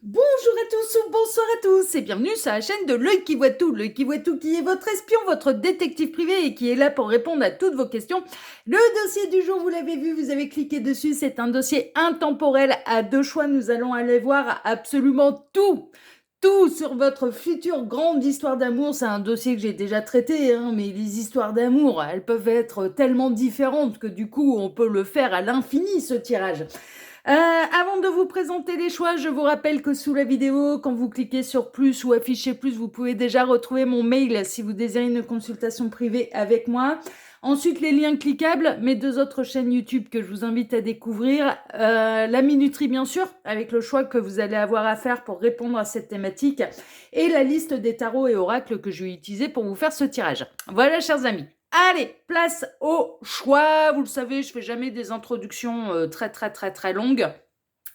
Bonjour à tous ou bonsoir à tous et bienvenue sur la chaîne de L'Œil qui voit tout. L'Œil qui voit tout qui est votre espion, votre détective privé et qui est là pour répondre à toutes vos questions. Le dossier du jour, vous l'avez vu, vous avez cliqué dessus, c'est un dossier intemporel à deux choix. Nous allons aller voir absolument tout. Tout sur votre future grande histoire d'amour. C'est un dossier que j'ai déjà traité, hein, mais les histoires d'amour, elles peuvent être tellement différentes que du coup, on peut le faire à l'infini, ce tirage. Avant de vous présenter les choix, je vous rappelle que sous la vidéo, quand vous cliquez sur plus ou afficher plus, vous pouvez déjà retrouver mon mail si vous désirez une consultation privée avec moi. Ensuite, les liens cliquables, mes deux autres chaînes YouTube que je vous invite à découvrir. La minuterie, bien sûr, avec le choix que vous allez avoir à faire pour répondre à cette thématique. Et la liste des tarots et oracles que je vais utiliser pour vous faire ce tirage. Voilà, chers amis. Allez, place au choix. Vous le savez, je fais jamais des introductions très longues.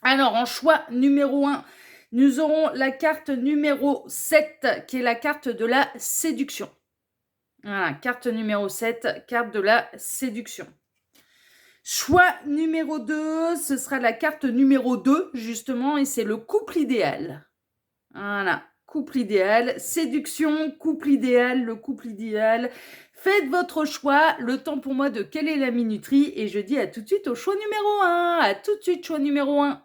Alors, en choix numéro 1, nous aurons la carte numéro 7, qui est la carte de la séduction. Voilà, carte numéro 7, carte de la séduction. Choix numéro 2, ce sera la carte numéro 2, justement, et c'est le couple idéal. Voilà, couple idéal, séduction, couple idéal, le couple idéal. Faites votre choix, le temps pour moi de quelle est la minuterie, et je dis à tout de suite au choix numéro 1. À tout de suite, choix numéro 1.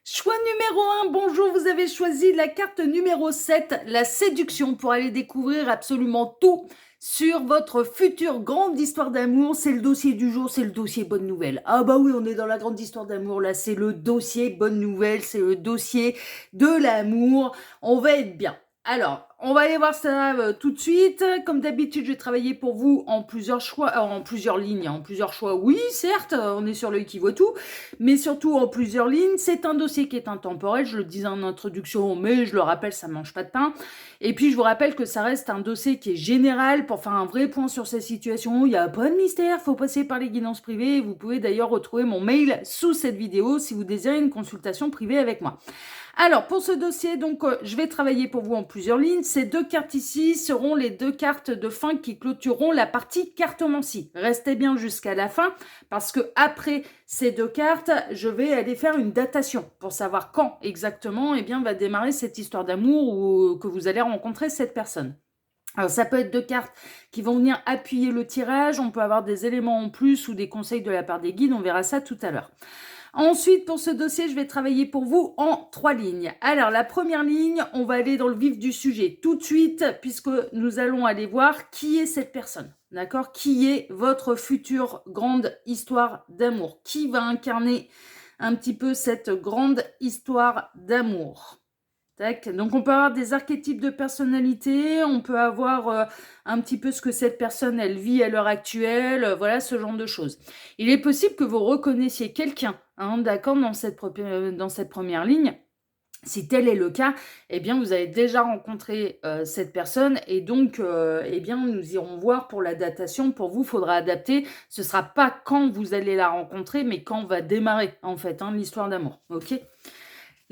Choix numéro 1, bonjour, vous avez choisi la carte numéro 7, la séduction, pour aller découvrir absolument tout sur votre future grande histoire d'amour. C'est le dossier du jour, c'est le dossier bonne nouvelle. Ah bah oui, on est dans la grande histoire d'amour, là, c'est le dossier bonne nouvelle, c'est le dossier de l'amour. On va être bien. Alors, on va aller voir ça tout de suite. Comme d'habitude, je vais travailler pour vous en plusieurs choix, en plusieurs lignes, en plusieurs choix. Oui, certes, on est sur L'Œil qui voit tout, mais surtout en plusieurs lignes. C'est un dossier qui est intemporel, je le disais en introduction, mais je le rappelle, ça mange pas de pain. Et puis je vous rappelle que ça reste un dossier qui est général pour faire un vrai point sur ces situations. Il n'y a pas de mystère, faut passer par les guidances privées. Vous pouvez d'ailleurs retrouver mon mail sous cette vidéo si vous désirez une consultation privée avec moi. Alors, pour ce dossier, donc, je vais travailler pour vous en plusieurs lignes. Ces deux cartes ici seront les deux cartes de fin qui clôtureront la partie cartomancie. Restez bien jusqu'à la fin, parce que après ces deux cartes, je vais aller faire une datation pour savoir quand exactement, eh bien, va démarrer cette histoire d'amour ou que vous allez rencontrer cette personne. Alors, ça peut être deux cartes qui vont venir appuyer le tirage. On peut avoir des éléments en plus ou des conseils de la part des guides. On verra ça tout à l'heure. Ensuite, pour ce dossier, je vais travailler pour vous en 3 lignes. Alors, la première ligne, on va aller dans le vif du sujet tout de suite, puisque nous allons aller voir qui est cette personne. D'accord? Qui est votre future grande histoire d'amour? Qui va incarner un petit peu cette grande histoire d'amour? Tac. Donc, on peut avoir des archétypes de personnalité, on peut avoir un petit peu ce que cette personne, elle vit à l'heure actuelle, voilà, ce genre de choses. Il est possible que vous reconnaissiez quelqu'un, hein, d'accord, dans cette première ligne. Si tel est le cas, eh bien, vous avez déjà rencontré cette personne et donc, eh bien, nous irons voir pour la datation. Pour vous, il faudra adapter. Ce ne sera pas quand vous allez la rencontrer, mais quand va démarrer, en fait, hein, l'histoire d'amour, ok ?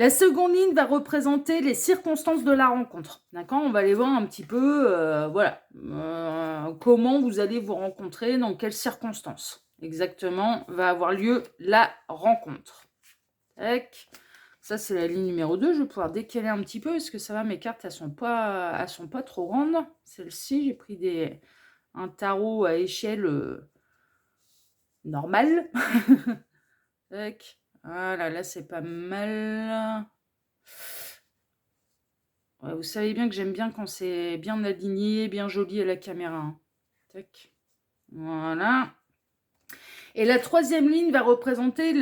La seconde ligne va représenter les circonstances de la rencontre. D'accord? On va aller voir un petit peu, voilà, comment vous allez vous rencontrer, dans quelles circonstances exactement va avoir lieu la rencontre. Tac. Ça, c'est la ligne numéro 2. Je vais pouvoir décaler un petit peu. Est-ce que ça va? Mes cartes, elles sont pas trop grandes. Celle-ci, j'ai pris un tarot à échelle normale. Tac. Voilà, là, c'est pas mal. Ouais, vous savez bien que j'aime bien quand c'est bien aligné, bien joli à la caméra, hein. Tac. Voilà. Et la troisième ligne va représenter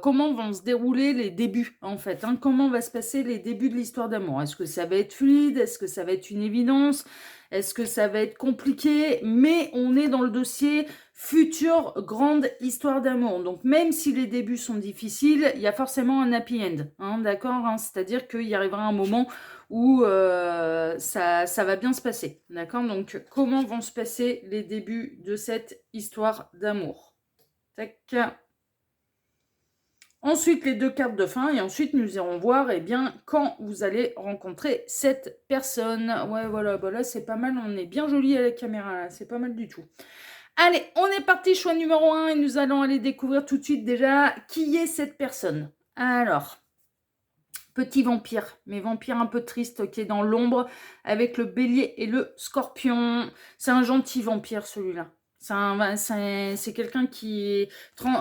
comment vont se dérouler les débuts, en fait, hein. Comment va se passer les débuts de l'histoire d'amour. Est-ce que ça va être fluide? Est-ce que ça va être une évidence? Est-ce que ça va être compliqué? Mais on est dans le dossier future grande histoire d'amour. Donc, même si les débuts sont difficiles, il y a forcément un happy end, hein, d'accord, hein. C'est-à-dire qu'il y arrivera un moment où ça va bien se passer, d'accord. Donc, comment vont se passer les débuts de cette histoire d'amour? Tac. Ensuite, les deux cartes de fin. Et ensuite, nous irons voir, eh bien, quand vous allez rencontrer cette personne. Ouais, voilà, bah là, c'est pas mal. On est bien joli à la caméra, là. C'est pas mal du tout. Allez, on est parti, choix numéro 1. Et nous allons aller découvrir tout de suite déjà qui est cette personne. Alors, Petit vampire, mais vampire un peu triste qui est dans l'ombre avec le bélier et le scorpion. C'est un gentil vampire celui-là. C'est quelqu'un qui est...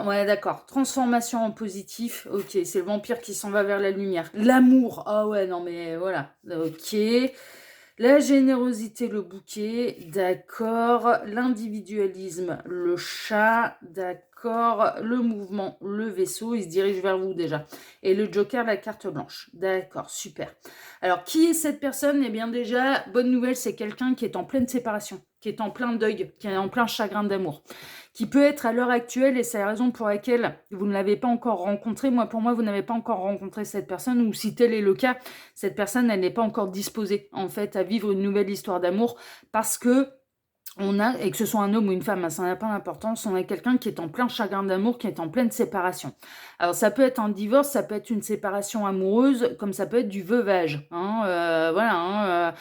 Ouais, d'accord. Transformation en positif. Ok, c'est le vampire qui s'en va vers la lumière. L'amour. Ah ouais, non mais voilà. Ok. La générosité, le bouquet. D'accord. L'individualisme, le chat. D'accord. Le mouvement, le vaisseau. Il se dirige vers vous déjà. Et le joker, la carte blanche. D'accord, super. Alors, qui est cette personne? Eh bien déjà, bonne nouvelle, c'est quelqu'un qui est en pleine séparation, qui est en plein deuil, qui est en plein chagrin d'amour, qui peut être à l'heure actuelle, et c'est la raison pour laquelle vous ne l'avez pas encore rencontré. Pour moi, vous n'avez pas encore rencontré cette personne, ou si tel est le cas, cette personne, elle n'est pas encore disposée, en fait, à vivre une nouvelle histoire d'amour, parce que et que ce soit un homme ou une femme, ça n'a pas d'importance, on a quelqu'un qui est en plein chagrin d'amour, qui est en pleine séparation. Alors ça peut être un divorce, ça peut être une séparation amoureuse, comme ça peut être du veuvage. Voilà,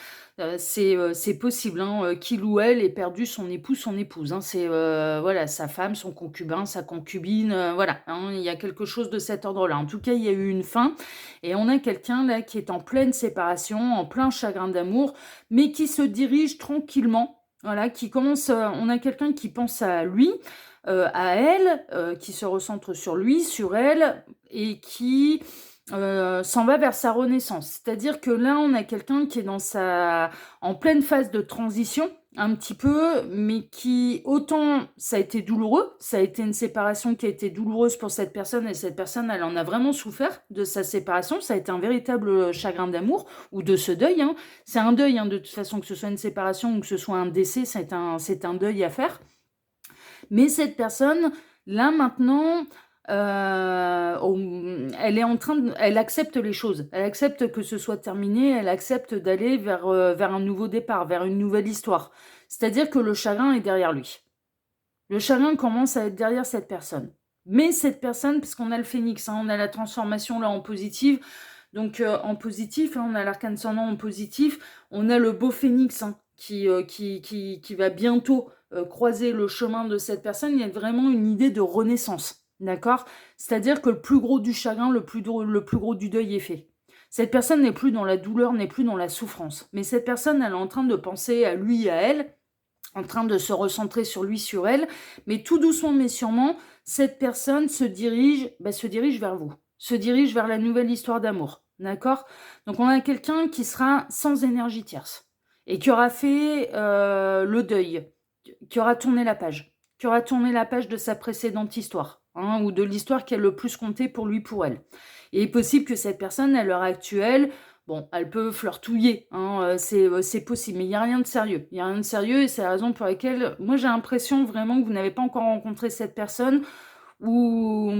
c'est possible, qu'il ou elle ait perdu son époux, son épouse. C'est voilà, sa femme, son concubin, sa concubine, voilà. Il y a quelque chose de cet ordre-là. En tout cas, il y a eu une fin, et on a quelqu'un là qui est en pleine séparation, en plein chagrin d'amour, mais qui se dirige tranquillement. Voilà, on a quelqu'un qui pense à lui, à elle, qui se recentre sur lui, sur elle, et qui s'en va vers sa renaissance. C'est-à-dire que là, on a quelqu'un qui est en pleine phase de transition, un petit peu, mais qui, autant ça a été douloureux, ça a été une séparation qui a été douloureuse pour cette personne, et cette personne, elle en a vraiment souffert de sa séparation, ça a été un véritable chagrin d'amour, ou de ce deuil, c'est un deuil, de toute façon, que ce soit une séparation ou que ce soit un décès, c'est un deuil à faire. Mais cette personne, là maintenant, elle accepte les choses. Elle accepte que ce soit terminé. Elle accepte d'aller vers un nouveau départ, vers une nouvelle histoire. C'est-à-dire que le chagrin est derrière lui. Le chagrin commence à être derrière cette personne. Mais cette personne, parce qu'on a le phénix, on a la transformation là en positive. Donc en positif, on a l'arcane ascendant en positif. On a le beau phénix qui va bientôt croiser le chemin de cette personne. Il y a vraiment une idée de renaissance. D'accord? C'est-à-dire que le plus gros du chagrin, le plus gros du deuil est fait. Cette personne n'est plus dans la douleur, n'est plus dans la souffrance. Mais cette personne, elle est en train de penser à lui, à elle, en train de se recentrer sur lui, sur elle. Mais tout doucement, mais sûrement, cette personne se dirige vers vous. Se dirige vers la nouvelle histoire d'amour. D'accord? Donc on a quelqu'un qui sera sans énergie tierce. Et qui aura fait le deuil. Qui aura tourné la page. Qui aura tourné la page de sa précédente histoire. Ou de l'histoire qui a le plus compté pour lui, pour elle. Et il est possible que cette personne, à l'heure actuelle, bon, elle peut flirtouiller, c'est possible, mais il n'y a rien de sérieux. Il n'y a rien de sérieux, et c'est la raison pour laquelle, moi, j'ai l'impression vraiment que vous n'avez pas encore rencontré cette personne, ou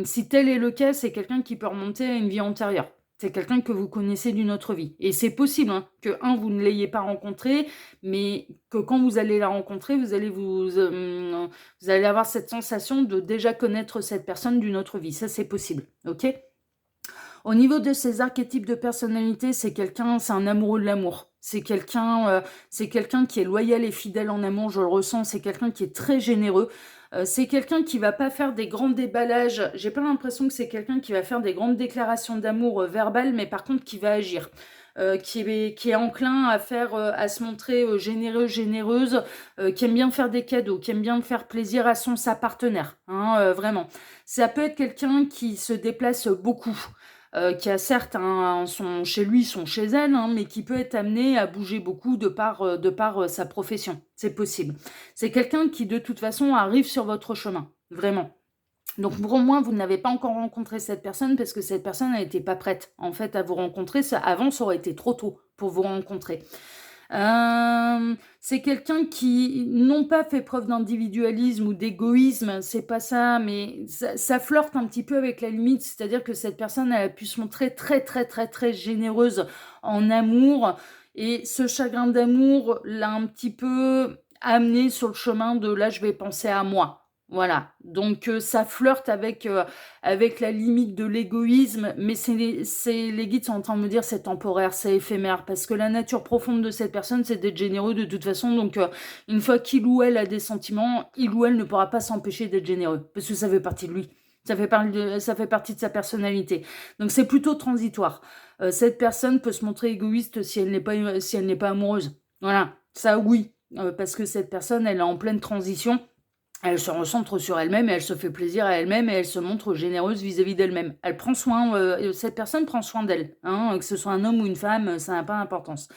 si tel est le cas, c'est quelqu'un qui peut remonter à une vie antérieure. C'est quelqu'un que vous connaissez d'une autre vie. Et c'est possible que, vous ne l'ayez pas rencontré, mais que quand vous allez la rencontrer, vous allez avoir cette sensation de déjà connaître cette personne d'une autre vie. Ça, c'est possible, ok ? Au niveau de ses archétypes de personnalité, c'est un amoureux de l'amour. C'est quelqu'un qui est loyal et fidèle en amour, je le ressens. C'est quelqu'un qui est très généreux. C'est quelqu'un qui va pas faire des grands déballages. J'ai pas l'impression que c'est quelqu'un qui va faire des grandes déclarations d'amour verbales, mais par contre qui va agir. Qui est enclin à se montrer généreux, généreuse, qui aime bien faire des cadeaux, qui aime bien faire plaisir à sa partenaire, vraiment. Ça peut être quelqu'un qui se déplace beaucoup, qui a certes son chez lui, son chez elle, mais qui peut être amené à bouger beaucoup de par sa profession. C'est possible. C'est quelqu'un qui, de toute façon, arrive sur votre chemin, vraiment. Donc pour moi, vous n'avez pas encore rencontré cette personne parce que cette personne n'était pas prête, en fait, à vous rencontrer. Avant, ça aurait été trop tôt pour vous rencontrer. C'est quelqu'un qui n'ont pas fait preuve d'individualisme ou d'égoïsme, c'est pas ça, mais ça flirte un petit peu avec la limite, c'est-à-dire que cette personne, elle a pu se montrer très très très très généreuse en amour, et ce chagrin d'amour l'a un petit peu amené sur le chemin de là, je vais penser à moi. Voilà, donc ça flirte avec la limite de l'égoïsme, mais les guides sont en train de me dire c'est temporaire, c'est éphémère, parce que la nature profonde de cette personne, c'est d'être généreux de toute façon, donc une fois qu'il ou elle a des sentiments, il ou elle ne pourra pas s'empêcher d'être généreux, parce que ça fait partie de lui. Ça fait partie de sa personnalité. Donc c'est plutôt transitoire. Cette personne peut se montrer égoïste si elle n'est pas amoureuse. Voilà, ça oui. Parce que cette personne, elle est en pleine transition. Elle se recentre sur elle-même et elle se fait plaisir à elle-même et elle se montre généreuse vis-à-vis d'elle-même. Elle prend soin, cette personne prend soin d'elle, hein, que ce soit un homme ou une femme, ça n'a pas d'importance.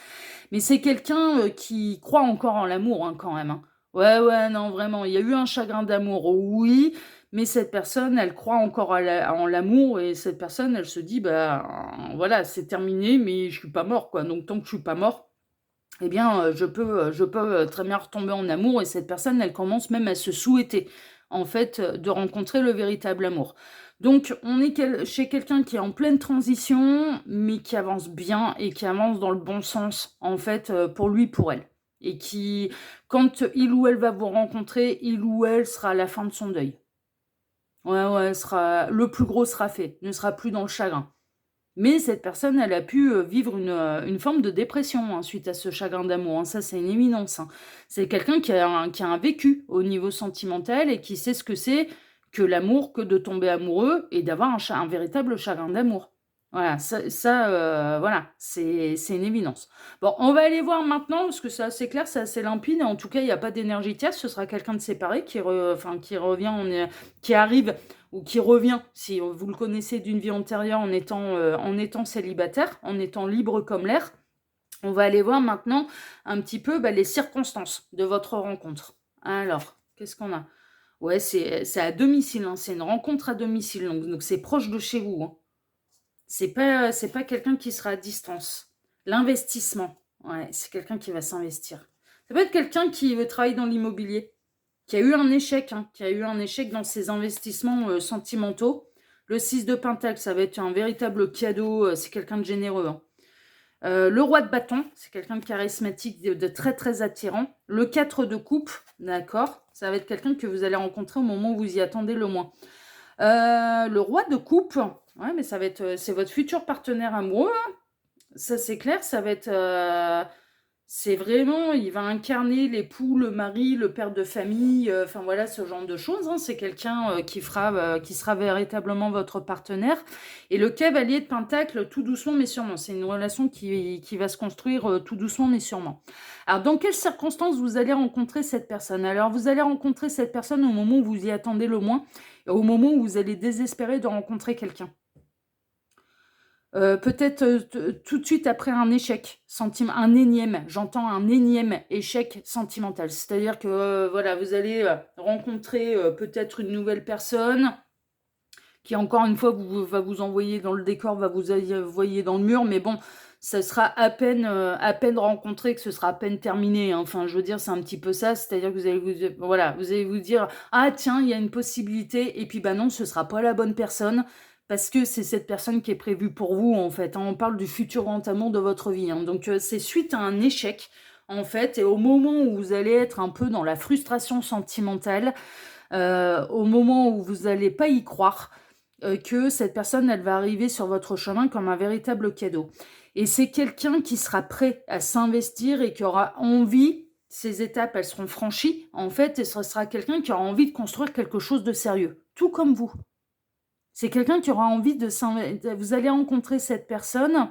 Mais c'est quelqu'un qui croit encore en l'amour, hein, quand même, hein. Ouais, ouais, non, vraiment, il y a eu un chagrin d'amour, oui, mais cette personne, elle croit encore en l'amour et cette personne, elle se dit, bah, voilà, c'est terminé, mais je suis pas mort, quoi. Donc tant que je suis pas mort, eh bien, je peux très bien retomber en amour et cette personne, elle commence même à se souhaiter, en fait, de rencontrer le véritable amour. Donc, on est chez quelqu'un qui est en pleine transition, mais qui avance bien et qui avance dans le bon sens, en fait, pour lui, pour elle. Et qui, quand il ou elle va vous rencontrer, il ou elle sera à la fin de son deuil. Ouais, ouais, le plus gros sera fait, ne sera plus dans le chagrin. Mais cette personne, elle a pu vivre une forme de dépression, hein, suite à ce chagrin d'amour, hein. Ça, c'est une évidence, hein. C'est quelqu'un qui a un vécu au niveau sentimental et qui sait ce que c'est que l'amour, que de tomber amoureux et d'avoir un véritable chagrin d'amour. Voilà, voilà, c'est une évidence. Bon, on va aller voir maintenant, parce que c'est assez clair, c'est assez limpide. En tout cas, il n'y a pas d'énergie tierce. Ce sera quelqu'un de séparé qui revient, qui arrive ou qui revient, si vous le connaissez d'une vie antérieure en étant célibataire, en étant libre comme l'air. On va aller voir maintenant un petit peu les circonstances de votre rencontre. Alors, qu'est-ce qu'on a? Ouais, c'est à domicile, hein, c'est une rencontre à domicile, donc c'est proche de chez vous, hein. C'est pas quelqu'un qui sera à distance. L'investissement, ouais, c'est quelqu'un qui va s'investir. Ça peut être quelqu'un qui veut travailler dans l'immobilier, qui a eu un échec, hein, qui a eu un échec dans ses investissements sentimentaux. Le 6 de Pentacle, ça va être un véritable cadeau, c'est quelqu'un de généreux, hein. Le roi de bâton, c'est quelqu'un de charismatique, de très très attirant. Le 4 de coupe, d'accord, ça va être quelqu'un que vous allez rencontrer au moment où vous y attendez le moins. Le roi de coupe, ouais, mais ça va être, c'est votre futur partenaire amoureux, hein. Ça c'est clair, ça va être, c'est vraiment, il va incarner l'époux, le mari, le père de famille, enfin voilà, ce genre de choses, hein. C'est quelqu'un qui sera véritablement votre partenaire. Et le cavalier de Pentacle, tout doucement mais sûrement. C'est une relation qui va se construire tout doucement mais sûrement. Alors, dans quelles circonstances vous allez rencontrer cette personne? Alors, vous allez rencontrer cette personne au moment où vous y attendez le moins, et au moment où vous allez désespérer de rencontrer quelqu'un. Peut-être tout de suite après un échec, un énième, j'entends un énième échec sentimental. C'est-à-dire que voilà, vous allez rencontrer peut-être une nouvelle personne qui, encore une fois, va vous envoyer dans le décor, va vous envoyer dans le mur, mais bon, ça sera à peine rencontré que ce sera à peine terminé, hein. Enfin, je veux dire, c'est un petit peu ça, c'est-à-dire que vous allez vous dire, ah tiens, il y a une possibilité, et puis bah non, ce sera pas la bonne personne, parce que c'est cette personne qui est prévue pour vous, en fait, hein. On parle du futur grand amour de votre vie, hein. Donc c'est suite à un échec, en fait, et au moment où vous allez être un peu dans la frustration sentimentale, au moment où vous n'allez pas y croire, que cette personne, elle va arriver sur votre chemin comme un véritable cadeau. Et c'est quelqu'un qui sera prêt à s'investir et qui aura envie, ces étapes, elles seront franchies, en fait, et ce sera quelqu'un qui aura envie de construire quelque chose de sérieux, tout comme vous. C'est quelqu'un qui aura envie de s'investir. Vous allez rencontrer cette personne,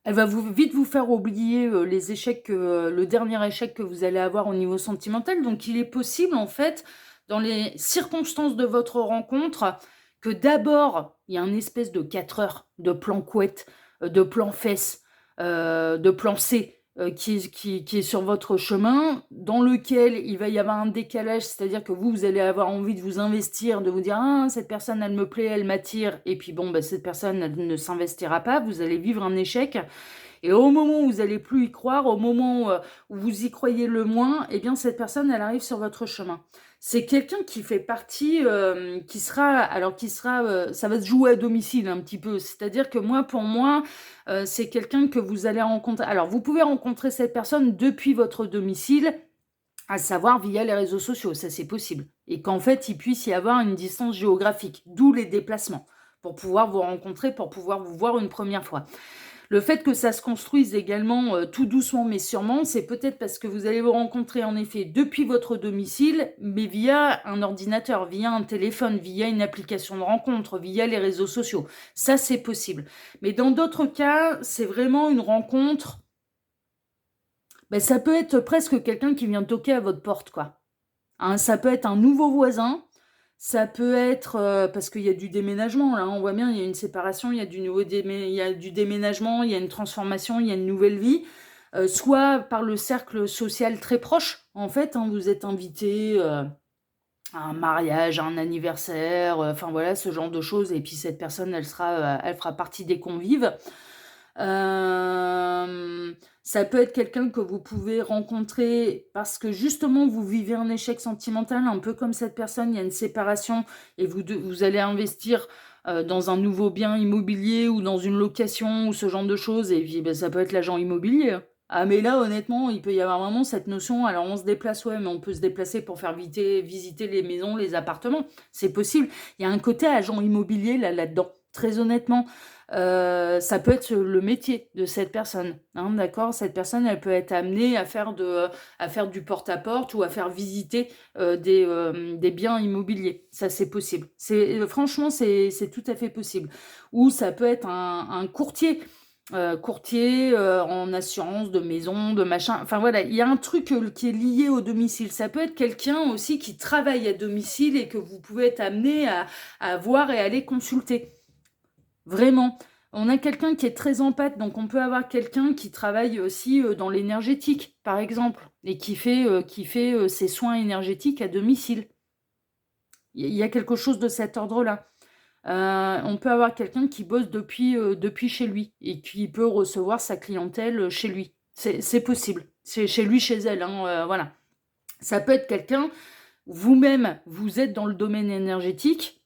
elle va vite vous faire oublier les échecs, le dernier échec que vous allez avoir au niveau sentimental. Donc, il est possible, en fait, dans les circonstances de votre rencontre, que d'abord, il y a une espèce de 4 heures de plan couette, de plan fesses, de plan C, qui est sur votre chemin, dans lequel il va y avoir un décalage, c'est-à-dire que vous allez avoir envie de vous investir, de vous dire « Ah, cette personne, elle me plaît, elle m'attire », et puis bon, cette personne, elle ne s'investira pas, vous allez vivre un échec. Et au moment où vous n'allez plus y croire, au moment où vous y croyez le moins, eh bien, cette personne, elle arrive sur votre chemin. C'est quelqu'un qui fait partie, ça va se jouer à domicile un petit peu. C'est-à-dire que pour moi, c'est quelqu'un que vous allez rencontrer. Alors, vous pouvez rencontrer cette personne depuis votre domicile, à savoir via les réseaux sociaux, ça c'est possible. Et qu'en fait, il puisse y avoir une distance géographique, d'où les déplacements, pour pouvoir vous rencontrer, pour pouvoir vous voir une première fois. Le fait que ça se construise également tout doucement mais sûrement, c'est peut-être parce que vous allez vous rencontrer en effet depuis votre domicile, mais via un ordinateur, via un téléphone, via une application de rencontre, via les réseaux sociaux. Ça, c'est possible. Mais dans d'autres cas, c'est vraiment une rencontre. Ben, ça peut être presque quelqu'un qui vient toquer à votre porte, quoi. Hein, ça peut être un nouveau voisin. Ça peut être parce qu'il y a du déménagement, là, on voit bien, il y a une séparation, il y a il y a du déménagement, il y a une transformation, il y a une nouvelle vie. Soit par le cercle social très proche, en fait, hein, vous êtes invité à un mariage, à un anniversaire, enfin voilà, ce genre de choses. Et puis cette personne, elle fera partie des convives. Ça peut être quelqu'un que vous pouvez rencontrer parce que justement vous vivez un échec sentimental, un peu comme cette personne, il y a une séparation et vous allez investir dans un nouveau bien immobilier ou dans une location ou ce genre de choses. Et puis ben, ça peut être l'agent immobilier. Hein. Ah mais là honnêtement, il peut y avoir vraiment cette notion, alors on se déplace, ouais, mais on peut se déplacer pour faire visiter les maisons, les appartements, c'est possible. Il y a un côté agent immobilier là-dedans, très honnêtement. Ça peut être le métier de cette personne, hein, d'accord? Cette personne, elle peut être amenée à faire du porte-à-porte ou à faire visiter des biens immobiliers. Ça, c'est possible. Franchement, c'est tout à fait possible. Ou ça peut être un courtier. Courtier en assurance de maison, de machin. Enfin voilà, il y a un truc qui est lié au domicile. Ça peut être quelqu'un aussi qui travaille à domicile et que vous pouvez être amené à voir et aller consulter. Vraiment. On a quelqu'un qui est très empathe, donc on peut avoir quelqu'un qui travaille aussi dans l'énergétique, par exemple, et qui fait ses soins énergétiques à domicile. Il y a quelque chose de cet ordre-là. On peut avoir quelqu'un qui bosse depuis chez lui et qui peut recevoir sa clientèle chez lui. C'est possible. C'est chez lui, chez elle. Hein, voilà. Ça peut être quelqu'un, vous-même, vous êtes dans le domaine énergétique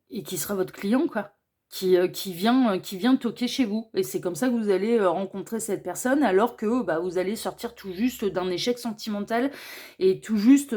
et qui sera votre client, quoi. Qui vient toquer chez vous. Et c'est comme ça que vous allez rencontrer cette personne alors que bah, vous allez sortir tout juste d'un échec sentimental et tout juste,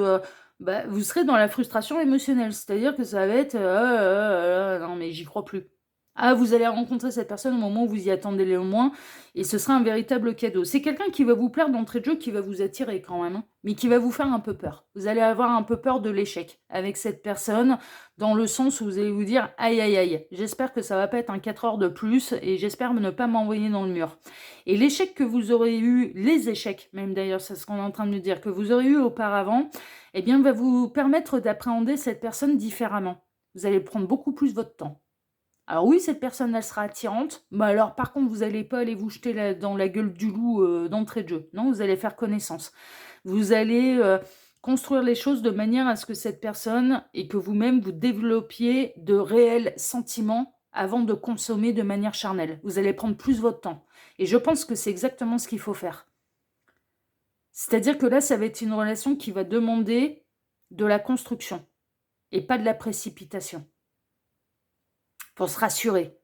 bah, vous serez dans la frustration émotionnelle. C'est-à-dire que ça va être non mais j'y crois plus. Ah, vous allez rencontrer cette personne au moment où vous y attendez le moins et ce sera un véritable cadeau. C'est quelqu'un qui va vous plaire d'entrée de jeu, qui va vous attirer quand même, hein, mais qui va vous faire un peu peur. Vous allez avoir un peu peur de l'échec avec cette personne dans le sens où vous allez vous dire aïe aïe aïe, j'espère que ça va pas être un 4 heures de plus et j'espère ne pas m'envoyer dans le mur. Et l'échec que vous aurez eu, les échecs même d'ailleurs, c'est ce qu'on est en train de nous dire, que vous aurez eu auparavant, eh bien va vous permettre d'appréhender cette personne différemment. Vous allez prendre beaucoup plus votre temps. Alors oui, cette personne, elle sera attirante, mais alors par contre, vous n'allez pas aller vous jeter dans la gueule du loup d'entrée de jeu. Non, vous allez faire connaissance. Vous allez construire les choses de manière à ce que cette personne et que vous-même, vous développiez de réels sentiments avant de consommer de manière charnelle. Vous allez prendre plus votre temps. Et je pense que c'est exactement ce qu'il faut faire. C'est-à-dire que là, ça va être une relation qui va demander de la construction et pas de la précipitation. Pour se rassurer,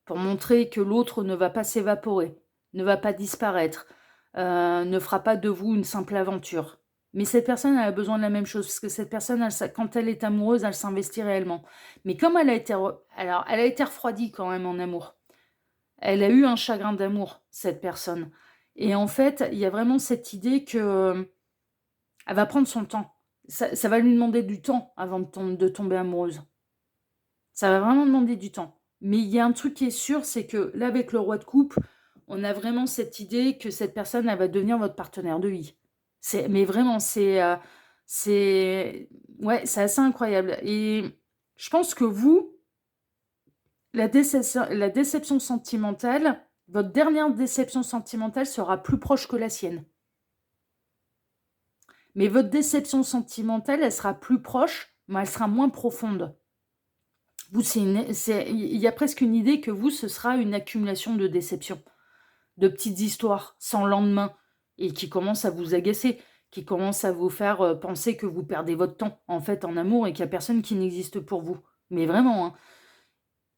pour montrer que l'autre ne va pas s'évaporer, ne va pas disparaître, ne fera pas de vous une simple aventure. Mais cette personne, elle a besoin de la même chose, parce que cette personne, quand elle est amoureuse, elle s'investit réellement. Mais comme elle a été refroidie quand même en amour, elle a eu un chagrin d'amour, cette personne. Et en fait, il y a vraiment cette idée que elle va prendre son temps. Ça va lui demander du temps avant de tomber amoureuse. Ça va vraiment demander du temps. Mais il y a un truc qui est sûr, c'est que là, avec le roi de coupe, on a vraiment cette idée que cette personne, elle va devenir votre partenaire de vie. Mais vraiment, ouais, c'est assez incroyable. Et je pense que vous, la déception sentimentale, votre dernière déception sentimentale sera plus proche que la sienne. Mais votre déception sentimentale, elle sera plus proche, mais elle sera moins profonde. Vous, il y a presque une idée que vous, ce sera une accumulation de déceptions, de petites histoires sans lendemain, et qui commencent à vous agacer, qui commencent à vous faire penser que vous perdez votre temps, en fait, en amour, et qu'il n'y a personne qui n'existe pour vous. Mais vraiment, hein.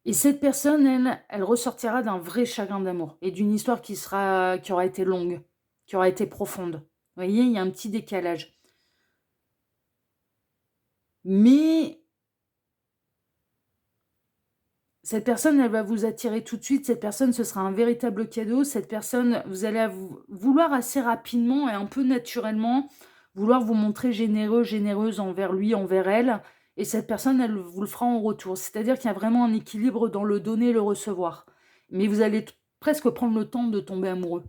Et cette personne, elle ressortira d'un vrai chagrin d'amour, et d'une histoire qui aura été longue, qui aura été profonde. Vous voyez, il y a un petit décalage. Mais Cette personne, elle va vous attirer tout de suite. Cette personne, ce sera un véritable cadeau. Cette personne, vous allez vouloir assez rapidement et un peu naturellement vouloir vous montrer généreux, généreuse envers lui, envers elle. Et cette personne, elle vous le fera en retour. C'est-à-dire qu'il y a vraiment un équilibre dans le donner et le recevoir. Mais vous allez presque prendre le temps de tomber amoureux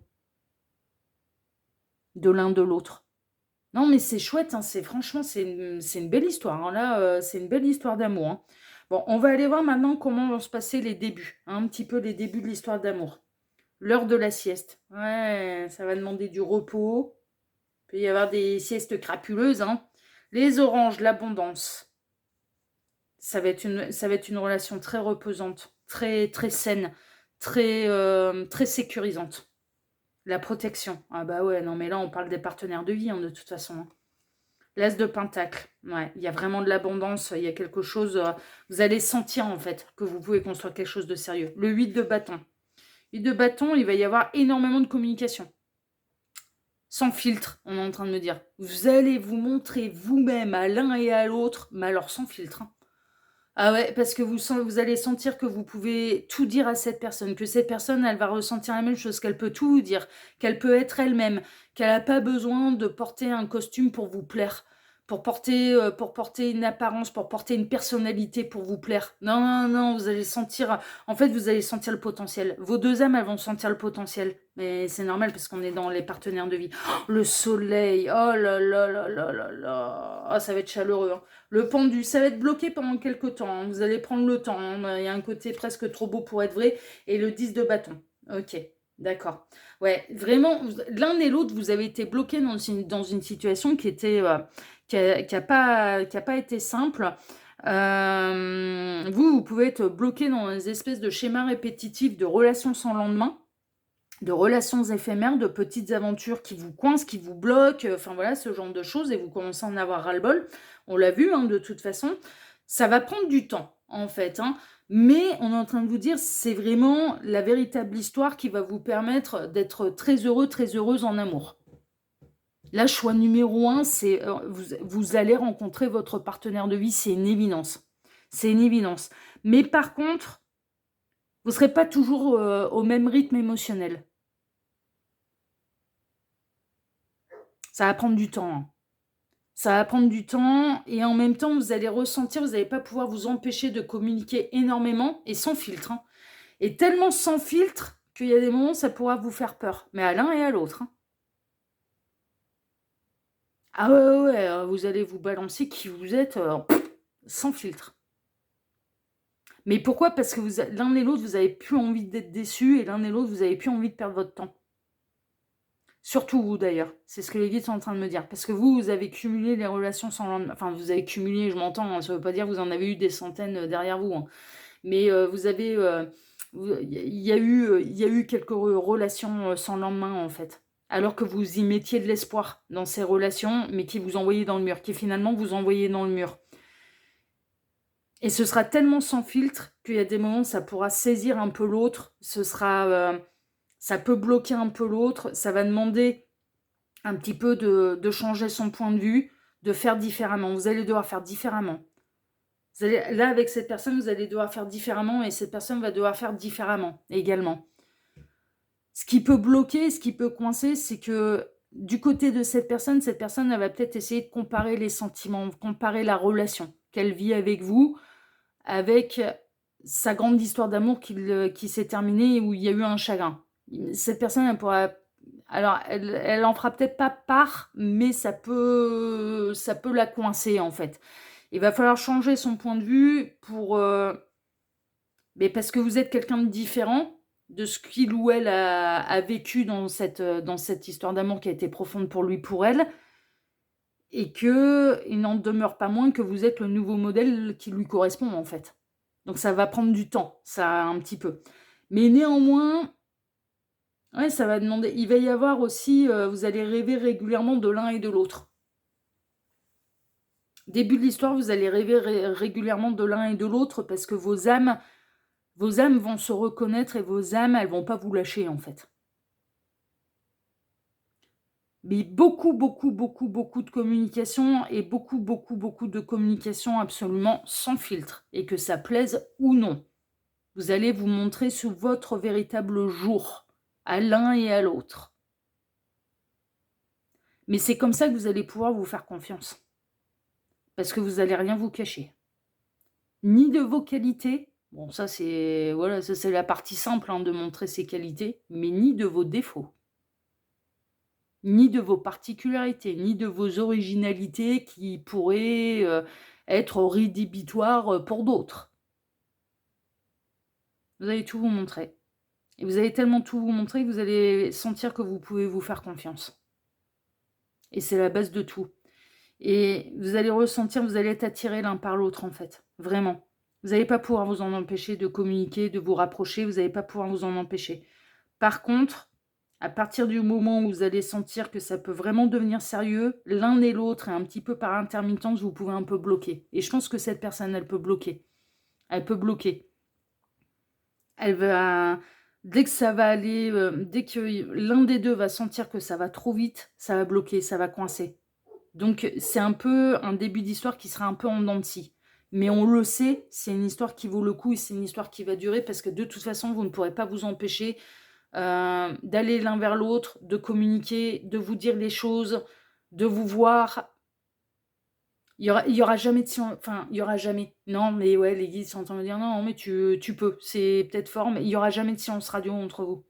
de l'un de l'autre. Non, mais c'est chouette, hein, franchement, c'est une belle histoire, hein. Là, c'est une belle histoire d'amour, hein. Bon, on va aller voir maintenant comment vont se passer les débuts, hein, un petit peu les débuts de l'histoire d'amour. L'heure de la sieste. Ouais, ça va demander du repos. Il peut y avoir des siestes crapuleuses, hein. Les oranges, l'abondance. Ça va être une relation très reposante, très, très saine, très sécurisante. La protection. Ah bah ouais, non, mais là, on parle des partenaires de vie, hein, de toute façon, hein. L'As de Pentacle, ouais, il y a vraiment de l'abondance, il y a quelque chose, vous allez sentir en fait que vous pouvez construire quelque chose de sérieux. Le 8 de bâton. 8 de bâton, il va y avoir énormément de communication. Sans filtre, on est en train de me dire. Vous allez vous montrer vous-même à l'un et à l'autre, mais alors sans filtre, hein. Ah ouais, parce que vous allez sentir que vous pouvez tout dire à cette personne, que cette personne, elle va ressentir la même chose, qu'elle peut tout vous dire, qu'elle peut être elle-même, qu'elle n'a pas besoin de porter un costume pour vous plaire, pour porter une apparence, pour porter une personnalité pour vous plaire. Non, non, non, vous allez sentir, en fait, vous allez sentir le potentiel. Vos deux âmes, elles vont sentir le potentiel. Mais c'est normal parce qu'on est dans les partenaires de vie. Oh, le soleil, oh là là là là là là. Ah, ça va être chaleureux, hein. Le pendu, ça va être bloqué pendant quelques temps, hein. Vous allez prendre le temps, hein. Il y a un côté presque trop beau pour être vrai. Et le 10 de bâton. Ok, d'accord. Ouais, vraiment, l'un et l'autre, vous avez été bloqués dans une situation qui était, qui a pas été simple. Vous pouvez être bloqué dans des espèces de schémas répétitifs de relations sans lendemain, de relations éphémères, de petites aventures qui vous coincent, qui vous bloquent, enfin voilà, ce genre de choses, et vous commencez à en avoir ras-le-bol. On l'a vu, hein, de toute façon. Ça va prendre du temps, en fait, hein, mais on est en train de vous dire, c'est vraiment la véritable histoire qui va vous permettre d'être très heureux, très heureuse en amour. Là, choix numéro un, c'est vous allez rencontrer votre partenaire de vie, c'est une évidence. C'est une évidence. Mais par contre, vous ne serez pas toujours au même rythme émotionnel. Ça va prendre du temps, hein. Ça va prendre du temps et en même temps, vous allez ressentir, vous n'allez pas pouvoir vous empêcher de communiquer énormément et sans filtre, hein. Et tellement sans filtre qu'il y a des moments, ça pourra vous faire peur. Mais à l'un et à l'autre, hein. Ah ouais, ouais, ouais, vous allez vous balancer qui vous êtes sans filtre. Mais pourquoi? Parce que l'un et l'autre, vous n'avez plus envie d'être déçus et l'un et l'autre, vous n'avez plus envie de perdre votre temps. Surtout vous d'ailleurs, c'est ce que les guides sont en train de me dire. Parce que vous avez cumulé les relations sans lendemain. Enfin, vous avez cumulé, je m'entends, hein, ça ne veut pas dire que vous en avez eu des centaines derrière vous, hein. Mais vous avez. Il y a eu quelques relations sans lendemain en fait. Alors que vous y mettiez de l'espoir dans ces relations, mais qui vous envoyaient dans le mur, qui finalement vous envoyaient dans le mur. Et ce sera tellement sans filtre qu'il y a des moments, ça pourra saisir un peu l'autre. Ça peut bloquer un peu l'autre. Ça va demander un petit peu de changer son point de vue, de faire différemment. Vous allez devoir faire différemment. Là, avec cette personne, vous allez devoir faire différemment et cette personne va devoir faire différemment également. Ce qui peut bloquer, ce qui peut coincer, c'est que du côté de cette personne, elle va peut-être essayer de comparer les sentiments, comparer la relation qu'elle vit avec vous, avec sa grande histoire d'amour qui s'est terminée où il y a eu un chagrin. Cette personne, elle pourra... Alors, elle en fera peut-être pas part, mais ça peut la coincer, en fait. Il va falloir changer son point de vue mais parce que vous êtes quelqu'un de différent de ce qu'il ou elle a vécu dans cette histoire d'amour qui a été profonde pour lui, pour elle, et qu'il n'en demeure pas moins que vous êtes le nouveau modèle qui lui correspond, en fait. Donc ça va prendre du temps, ça un petit peu. Mais néanmoins, ouais, ça va demander... Il va y avoir aussi, vous allez rêver régulièrement de l'un et de l'autre. Début de l'histoire, vous allez rêver régulièrement de l'un et de l'autre parce que vos âmes vont se reconnaître et vos âmes, elles vont pas vous lâcher, en fait. Mais beaucoup, beaucoup, beaucoup, beaucoup de communication et beaucoup, beaucoup, beaucoup de communication absolument sans filtre. Et que ça plaise ou non. Vous allez vous montrer sous votre véritable jour, à l'un et à l'autre. Mais c'est comme ça que vous allez pouvoir vous faire confiance. Parce que vous allez rien vous cacher. Ni de vos qualités, bon ça c'est voilà, ça c'est la partie simple, hein, de montrer ses qualités, mais ni de vos défauts. Ni de vos particularités, ni de vos originalités qui pourraient, être rédhibitoires, pour d'autres. Vous allez tout vous montrer et vous allez tellement tout vous montrer que vous allez sentir que vous pouvez vous faire confiance et c'est la base de tout et vous allez ressentir, vous allez être attirés l'un par l'autre, en fait, vraiment. Vous n'allez pas pouvoir vous en empêcher de communiquer, de vous rapprocher, vous n'allez pas pouvoir vous en empêcher. Par contre, à partir du moment où vous allez sentir que ça peut vraiment devenir sérieux, l'un et l'autre et un petit peu par intermittence, vous pouvez un peu bloquer et je pense que cette personne, elle peut bloquer. Elle peut bloquer. Elle va dès que ça va aller, dès que l'un des 2 va sentir que ça va trop vite, ça va bloquer, ça va coincer. Donc c'est un peu un début d'histoire qui sera un peu en dents de scie. Mais on le sait, c'est une histoire qui vaut le coup et c'est une histoire qui va durer parce que de toute façon, vous ne pourrez pas vous empêcher, d'aller l'un vers l'autre, de communiquer, de vous dire les choses, de vous voir. Il y aura jamais de enfin, il y aura jamais. Non, mais ouais, les guides sont en train de me dire: «Non, mais tu peux, c'est peut-être fort, mais il y aura jamais de silence radio entre vous».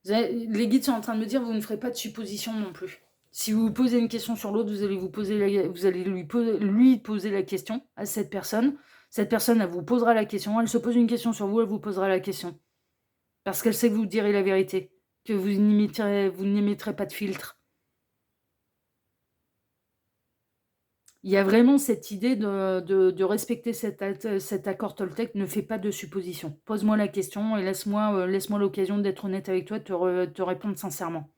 Les guides sont en train de me dire: «Vous ne ferez pas de suppositions non plus». Si vous vous posez une question sur l'autre, vous allez lui poser la question à cette personne. Cette personne, elle vous posera la question. Elle se pose une question sur vous, elle vous posera la question. Parce qu'elle sait que vous direz la vérité, que vous n'émettrez pas de filtre. Il y a vraiment cette idée de respecter cet accord Toltec. Ne fais pas de suppositions. Pose-moi la question et laisse-moi l'occasion d'être honnête avec toi, de te répondre sincèrement.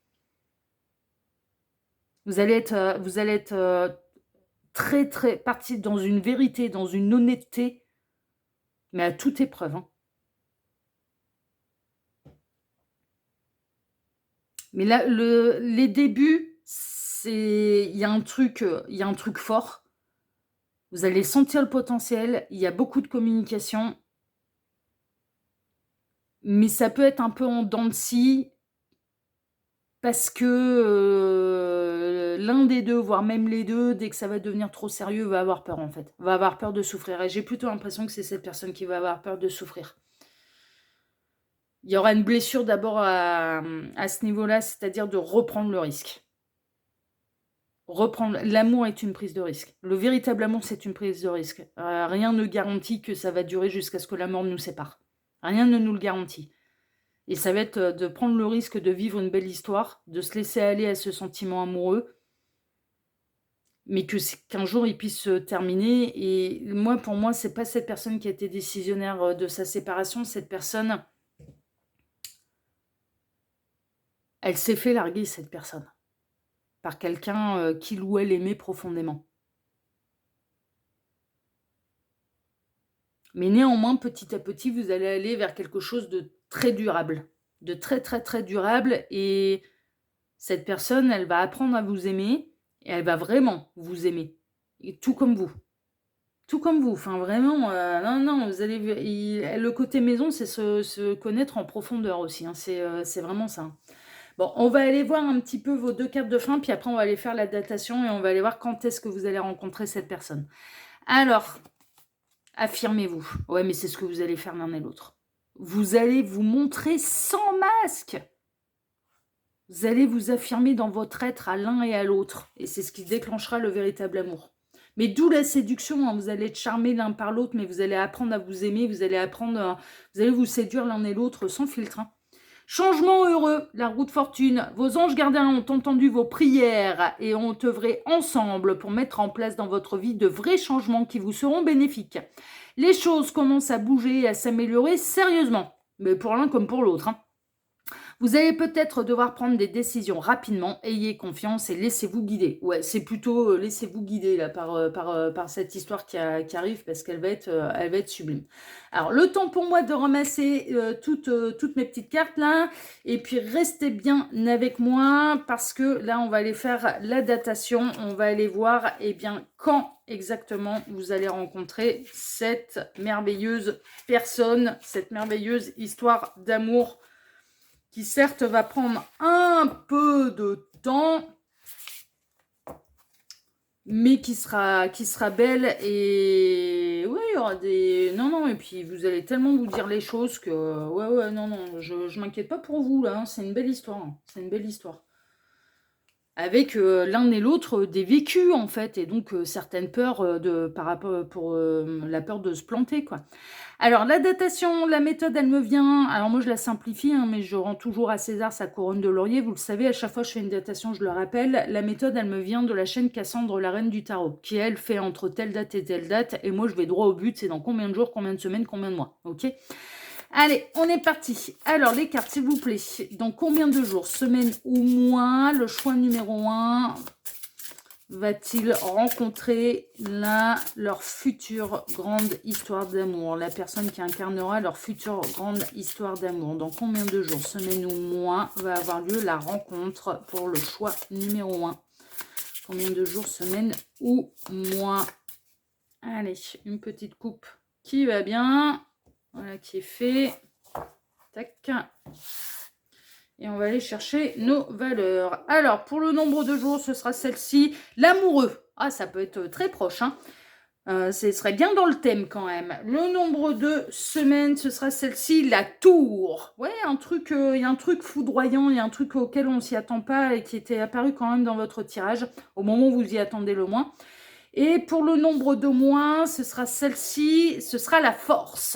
Vous allez être très, très parti dans une vérité, dans une honnêteté, mais à toute épreuve, hein. Mais là, les débuts, il y a un truc fort. Vous allez sentir le potentiel, il y a beaucoup de communication. Mais ça peut être un peu en dents de scie parce que, l'un des 2, voire même les 2, dès que ça va devenir trop sérieux, va avoir peur, en fait. Va avoir peur de souffrir et j'ai plutôt l'impression que c'est cette personne qui va avoir peur de souffrir. Il y aura une blessure d'abord à ce niveau-là, c'est-à-dire de reprendre le risque. L'amour est une prise de risque. Le véritable amour, c'est une prise de risque. Rien ne garantit que ça va durer jusqu'à ce que la mort nous sépare. Rien ne nous le garantit. Et ça va être de prendre le risque de vivre une belle histoire, de se laisser aller à ce sentiment amoureux, mais qu'un jour il puisse se terminer. Et moi, pour moi, c'est pas cette personne qui a été décisionnaire de sa séparation. Cette personne, elle s'est fait larguer, cette personne, par quelqu'un qu'il ou elle aimait profondément. Mais néanmoins, petit à petit, vous allez aller vers quelque chose de très durable, de très, très, très durable. Et cette personne, elle va apprendre à vous aimer et elle va vraiment vous aimer. Et tout comme vous. Tout comme vous. Enfin, vraiment, non, non, vous allez le côté maison, c'est se connaître en profondeur aussi, hein. C'est vraiment ça, hein. Bon, on va aller voir un petit peu vos 2 cartes de fin, puis après on va aller faire la datation et on va aller voir quand est-ce que vous allez rencontrer cette personne. Alors, affirmez-vous. Ouais, mais c'est ce que vous allez faire l'un et l'autre. Vous allez vous montrer sans masque. Vous allez vous affirmer dans votre être à l'un et à l'autre. Et c'est ce qui déclenchera le véritable amour. Mais d'où la séduction, hein. Vous allez être charmés l'un par l'autre, mais vous allez apprendre à vous aimer, vous allez vous séduire l'un et l'autre sans filtre, hein. Changement heureux, la roue de fortune. Vos anges gardiens ont entendu vos prières et ont œuvré ensemble pour mettre en place dans votre vie de vrais changements qui vous seront bénéfiques. Les choses commencent à bouger et à s'améliorer sérieusement, mais pour l'un comme pour l'autre, hein. Vous allez peut-être devoir prendre des décisions rapidement. Ayez confiance et laissez-vous guider. Ouais, c'est plutôt laissez-vous guider là, par cette histoire qui arrive parce qu'elle elle va être sublime. Alors, le temps pour moi de ramasser toutes mes petites cartes là. Et puis, restez bien avec moi parce que là, on va aller faire la datation. On va aller voir, eh bien, quand exactement, vous allez rencontrer cette merveilleuse personne, cette merveilleuse histoire d'amour qui certes va prendre un peu de temps, mais qui sera belle. Et ouais, il y aura des... Non, et puis vous allez tellement vous dire les choses que... Ouais, non, je m'inquiète pas pour vous, là, hein. C'est une belle histoire, hein. C'est une belle histoire. Avec l'un et l'autre des vécus, en fait, et donc certaines peurs par rapport pour la peur de se planter, quoi. Alors, la datation, la méthode, elle me vient... Alors, moi, je la simplifie, hein, mais je rends toujours à César sa couronne de laurier. Vous le savez, à chaque fois que je fais une datation, je le rappelle. La méthode, elle me vient de la chaîne Cassandre, la reine du tarot, qui, elle, fait entre telle date et telle date. Et moi, je vais droit au but. C'est dans combien de jours, combien de semaines, combien de mois. OK ? Allez, on est parti. Alors, les cartes, s'il vous plaît. Dans combien de jours, semaines ou mois, le choix numéro 1 va-t-il rencontrer leur future grande histoire d'amour? La personne qui incarnera leur future grande histoire d'amour. Dans combien de jours, semaines ou mois va avoir lieu la rencontre pour le choix numéro 1? Combien de jours, semaines ou mois? Allez, une petite coupe qui va bien. Voilà qui est fait. Tac. Et on va aller chercher nos valeurs. Alors, pour le nombre de jours, ce sera celle-ci. L'amoureux. Ah, ça peut être très proche, hein. Ce serait bien dans le thème quand même. Le nombre de semaines, ce sera celle-ci. La tour. Ouais, il y a un truc foudroyant, il y a un truc auquel on ne s'y attend pas et qui était apparu quand même dans votre tirage, au moment où vous y attendez le moins. Et pour le nombre de mois, ce sera celle-ci. Ce sera la force.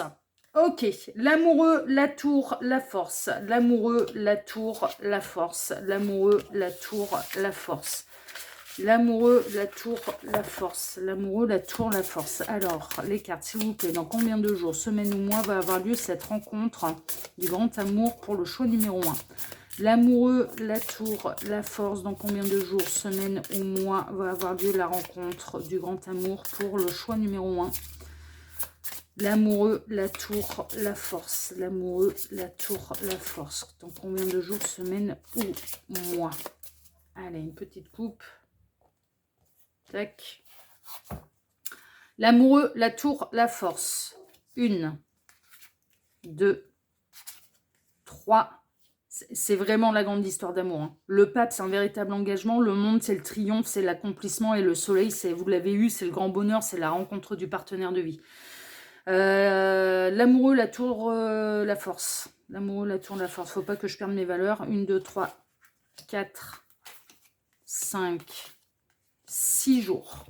Ok, l'amoureux, la tour, la force. L'amoureux, la tour, la force. L'amoureux, la tour, la force. L'amoureux, la tour, la force. L'amoureux, la tour, la force. Alors, les cartes, s'il vous plaît, dans combien de jours, semaines ou mois va avoir lieu cette rencontre du grand amour pour le choix numéro 1? L'amoureux, la tour, la force. Dans combien de jours, semaines ou mois va avoir lieu la rencontre du grand amour pour le choix numéro 1? L'amoureux, la tour, la force. L'amoureux, la tour, la force. Dans combien de jours, semaines ou mois? Allez, une petite coupe. Tac. L'amoureux, la tour, la force. 1, 2, 3. C'est vraiment la grande histoire d'amour, hein. Le pape, c'est un véritable engagement. Le monde, c'est le triomphe, c'est l'accomplissement. Et le soleil, vous l'avez eu, c'est le grand bonheur, c'est la rencontre du partenaire de vie. L'amoureux, la tour, la force. L'amoureux, la tour, la force. Faut pas que je perde mes valeurs. 1, 2, 3, 4, 5, 6 jours.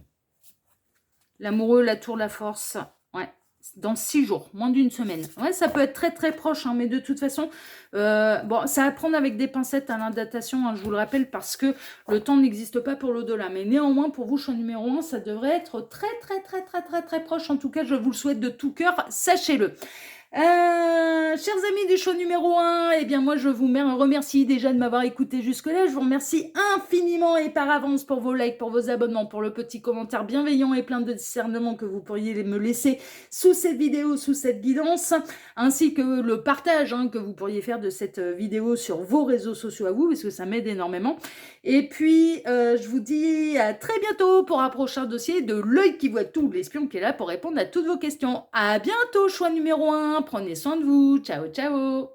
L'amoureux, la tour, la force. Ouais, dans 6 jours, moins d'une semaine. Ouais, ça peut être très très proche, hein, mais de toute façon, bon, ça à prendre avec des pincettes à l'indatation, hein, je vous le rappelle, parce que le temps n'existe pas pour l'au-delà. Mais néanmoins, pour vous, choix numéro 1, ça devrait être très très très très très très proche. En tout cas, je vous le souhaite de tout cœur, sachez-le. Chers amis du show numéro 1, eh bien moi je vous remercie déjà de m'avoir écouté jusque-là. Je vous remercie infiniment et par avance pour vos likes, pour vos abonnements, pour le petit commentaire bienveillant et plein de discernement que vous pourriez me laisser sous cette vidéo, sous cette guidance, ainsi que le partage, hein, que vous pourriez faire de cette vidéo sur vos réseaux sociaux à vous, parce que ça m'aide énormément. Et puis je vous dis à très bientôt pour un prochain dossier de l'œil qui voit tout, l'espion qui est là pour répondre à toutes vos questions. À bientôt, choix numéro 1. Prenez soin de vous. Ciao, ciao.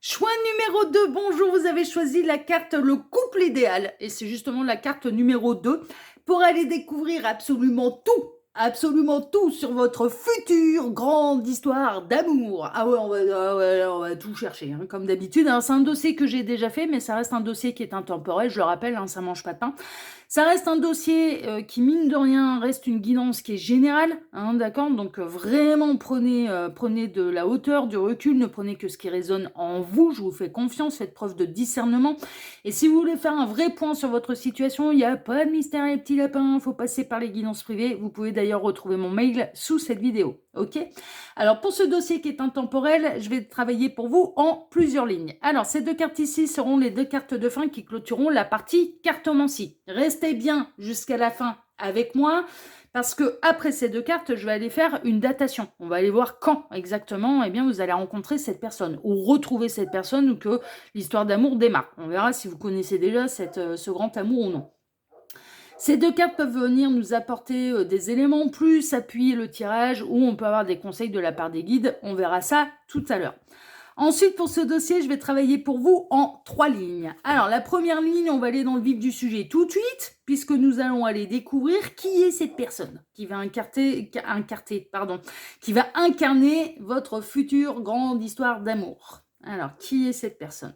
Choix numéro 2. Bonjour, vous avez choisi la carte le couple idéal. Et c'est justement la carte numéro 2 pour aller découvrir absolument tout sur votre future grande histoire d'amour. Ah ouais, on va tout chercher, hein, comme d'habitude. Hein. C'est un dossier que j'ai déjà fait, mais ça reste un dossier qui est intemporel. Je le rappelle, hein, ça mange pas de pain. Ça reste un dossier qui, mine de rien, reste une guidance qui est générale, hein, d'accord? Donc vraiment, prenez de la hauteur, du recul, ne prenez que ce qui résonne en vous, je vous fais confiance, faites preuve de discernement. Et si vous voulez faire un vrai point sur votre situation, il n'y a pas de mystère les petits lapins, il faut passer par les guidances privées. Vous pouvez d'ailleurs retrouver mon mail sous cette vidéo, ok? Alors pour ce dossier qui est intemporel, je vais travailler pour vous en plusieurs lignes. Alors ces 2 cartes ici seront les 2 cartes de fin qui clôtureront la partie cartomancie. Restez bien jusqu'à la fin avec moi, parce que après ces 2 cartes, je vais aller faire une datation. On va aller voir quand exactement, eh bien, vous allez rencontrer cette personne, ou retrouver cette personne, ou que l'histoire d'amour démarre. On verra si vous connaissez déjà ce grand amour ou non. Ces 2 cartes peuvent venir nous apporter, des éléments plus, appuyer le tirage ou on peut avoir des conseils de la part des guides. On verra ça tout à l'heure. Ensuite, pour ce dossier, je vais travailler pour vous en 3 lignes. Alors, la première ligne, on va aller dans le vif du sujet tout de suite, puisque nous allons aller découvrir qui est cette personne qui va qui va incarner votre future grande histoire d'amour. Alors, qui est cette personne?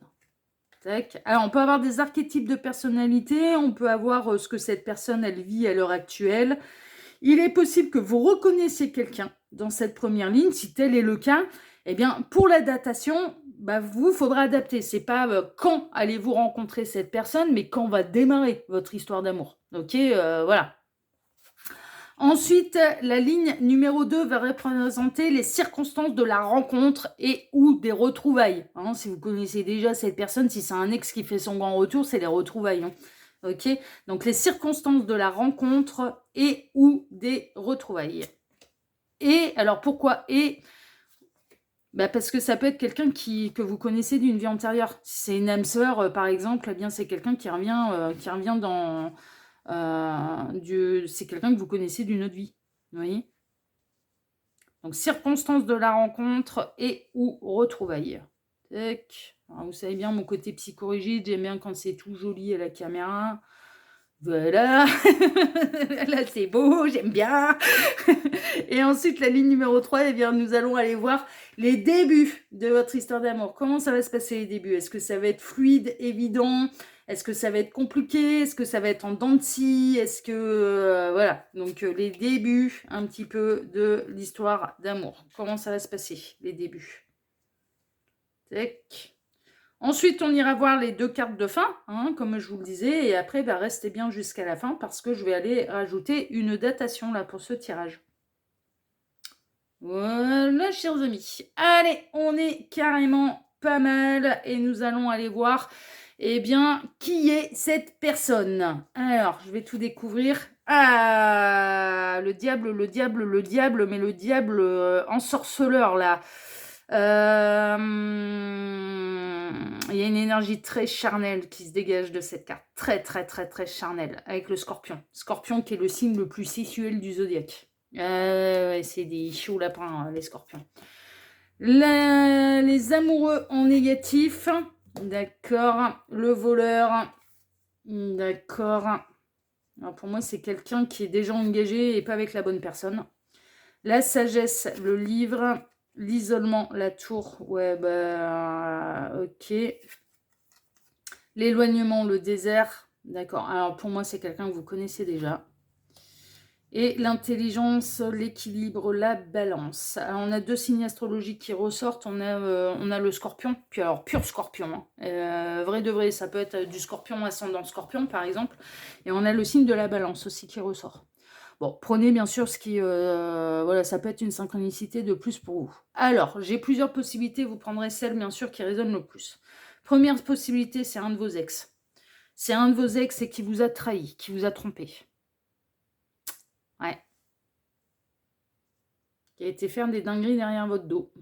Tac. Alors, on peut avoir des archétypes de personnalité, on peut avoir ce que cette personne, elle vit à l'heure actuelle. Il est possible que vous reconnaissiez quelqu'un dans cette première ligne, si tel est le cas. Eh bien, pour la datation, vous faudra adapter. C'est pas quand allez-vous rencontrer cette personne, mais quand va démarrer votre histoire d'amour. Ok, voilà. Ensuite, la ligne numéro 2 va représenter les circonstances de la rencontre et ou des retrouvailles. Hein, si vous connaissez déjà cette personne, si c'est un ex qui fait son grand retour, c'est les retrouvailles. Hein. Ok, donc les circonstances de la rencontre et ou des retrouvailles. Et alors pourquoi et parce que ça peut être quelqu'un que vous connaissez d'une vie antérieure. Si c'est une âme sœur, par exemple, eh bien c'est quelqu'un qui revient dans c'est quelqu'un que vous connaissez d'une autre vie. Vous voyez? Donc circonstances de la rencontre et ou retrouvailles. Tac. Alors, vous savez bien mon côté psychorigide, j'aime bien quand c'est tout joli à la caméra. Voilà, là c'est beau, j'aime bien. Et ensuite, la ligne numéro 3, eh bien, nous allons aller voir les débuts de votre histoire d'amour. Comment ça va se passer les débuts? Est-ce que ça va être fluide, évident? Est-ce que ça va être compliqué? Est-ce que ça va être en dents de scie? Est-ce que... voilà, donc les débuts un petit peu de l'histoire d'amour. Comment ça va se passer, les débuts? Tac. Ensuite, on ira voir les 2 cartes de fin, hein, comme je vous le disais, et après, restez bien jusqu'à la fin parce que je vais aller rajouter une datation là pour ce tirage. Voilà, chers amis. Allez, on est carrément pas mal et nous allons aller voir, eh bien, qui est cette personne. Alors, je vais tout découvrir. Ah, le diable, mais le diable ensorceleur là. Il y a une énergie très charnelle qui se dégage de cette carte. Très, très, très, très charnelle. Avec le scorpion. Scorpion qui est le signe le plus sexuel du zodiaque. Ouais, c'est des chauds lapins, les scorpions. Les amoureux en négatif. D'accord. Le voleur. D'accord. Alors pour moi, c'est quelqu'un qui est déjà engagé et pas avec la bonne personne. La sagesse, le livre. L'isolement, la tour, ouais, ok. L'éloignement, le désert, d'accord. Alors pour moi, c'est quelqu'un que vous connaissez déjà. Et l'intelligence, l'équilibre, la balance. Alors on a 2 signes astrologiques qui ressortent. On a le scorpion, puis alors pur scorpion. Hein. Vrai de vrai, ça peut être du scorpion ascendant scorpion, par exemple. Et on a le signe de la balance aussi qui ressort. Bon, prenez bien sûr ce qui... voilà, ça peut être une synchronicité de plus pour vous. Alors, j'ai plusieurs possibilités. Vous prendrez celle, bien sûr, qui résonne le plus. Première possibilité, c'est un de vos ex. C'est un de vos ex et qui vous a trahi, qui vous a trompé. Ouais. Qui a été faire des dingueries derrière votre dos.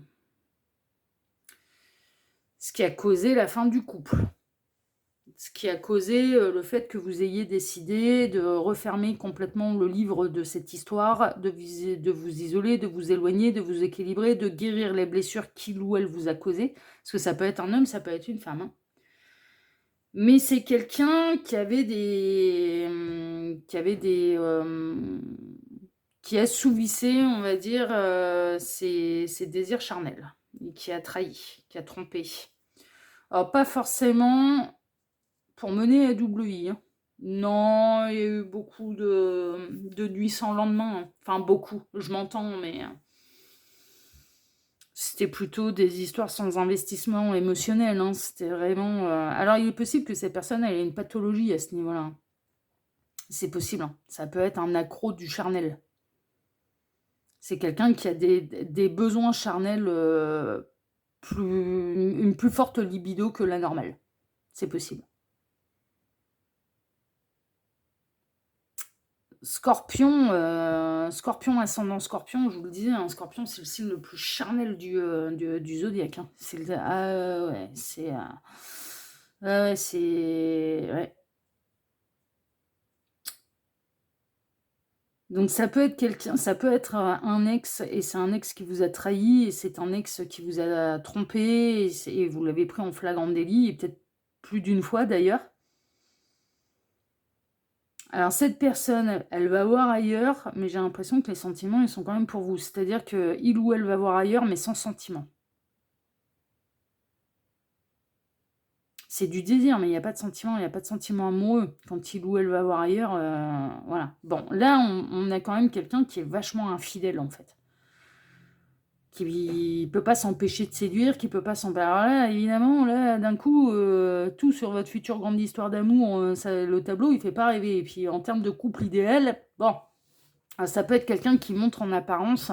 Ce qui a causé la fin du couple. Ce qui a causé le fait que vous ayez décidé de refermer complètement le livre de cette histoire, de vous isoler, de vous éloigner, de vous équilibrer, de guérir les blessures qu'il ou elle vous a causées. Parce que ça peut être un homme, ça peut être une femme. Hein. Mais c'est quelqu'un qui avait qui assouvissait, on va dire, ses désirs charnels. Et qui a trahi, qui a trompé. Alors, pas forcément... pour mener à double vie. Hein. Non, il y a eu beaucoup de nuits sans lendemain. Hein. Enfin, beaucoup, je m'entends, mais c'était plutôt des histoires sans investissement émotionnel. Hein. C'était vraiment... Alors, il est possible que cette personne elle ait une pathologie à ce niveau-là. C'est possible. Hein. Ça peut être un accro du charnel. C'est quelqu'un qui a des besoins charnels, une plus forte libido que la normale. C'est possible. Scorpion ascendant scorpion, je vous le disais, hein, scorpion c'est le signe le plus charnel du zodiaque. Hein. Ouais, c'est... ouais. Donc ça peut être quelqu'un, ça peut être, un ex et c'est un ex qui vous a trahi et c'est un ex qui vous a trompé et vous l'avez pris en flagrant délit et peut-être plus d'une fois d'ailleurs. Alors cette personne, elle va voir ailleurs, mais j'ai l'impression que les sentiments, ils sont quand même pour vous. C'est-à-dire qu'il ou elle va voir ailleurs, mais sans sentiment. C'est du désir, mais il y a pas de sentiment, il y a pas de sentiment amoureux quand il ou elle va voir ailleurs, voilà. Bon, là, on a quand même quelqu'un qui est vachement infidèle, en fait. Qui peut pas s'empêcher de séduire, qui peut pas s'empêcher. Alors là, évidemment, là, d'un coup, tout sur votre future grande histoire d'amour, le tableau, il fait pas rêver. Et puis, en termes de couple idéal, bon, ça peut être quelqu'un qui montre en apparence,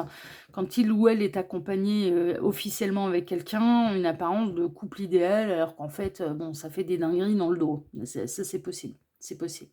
quand il ou elle est accompagné officiellement avec quelqu'un, une apparence de couple idéal, alors qu'en fait, bon, ça fait des dingueries dans le dos. Ça, c'est possible. C'est possible.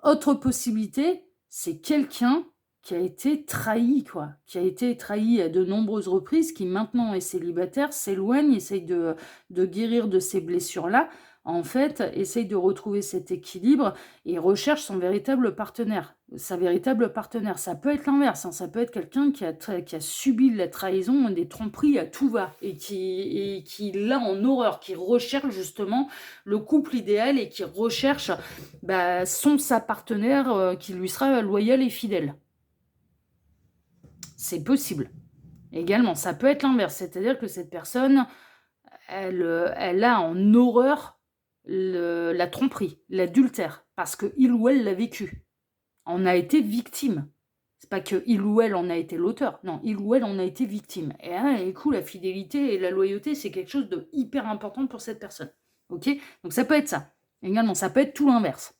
Autre possibilité, c'est quelqu'un qui a été trahi, quoi. Qui a été trahi à de nombreuses reprises, qui maintenant est célibataire, s'éloigne, essaye de guérir de ces blessures-là. En fait, essaye de retrouver cet équilibre et recherche son véritable partenaire. Sa véritable partenaire, ça peut être l'inverse, hein. Ça peut être quelqu'un qui a subi la trahison, des tromperies à tout va et qui l'a en horreur, qui recherche justement le couple idéal et qui recherche sa partenaire qui lui sera loyal et fidèle. C'est possible. Également, ça peut être l'inverse, c'est-à-dire que cette personne, elle a en horreur la tromperie, l'adultère, parce que il ou elle l'a vécu, en a été victime. C'est pas que il ou elle en a été l'auteur, non, il ou elle en a été victime. Et là, du coup, la fidélité et la loyauté, c'est quelque chose de hyper important pour cette personne. Ok? Donc ça peut être ça. Également, ça peut être tout l'inverse.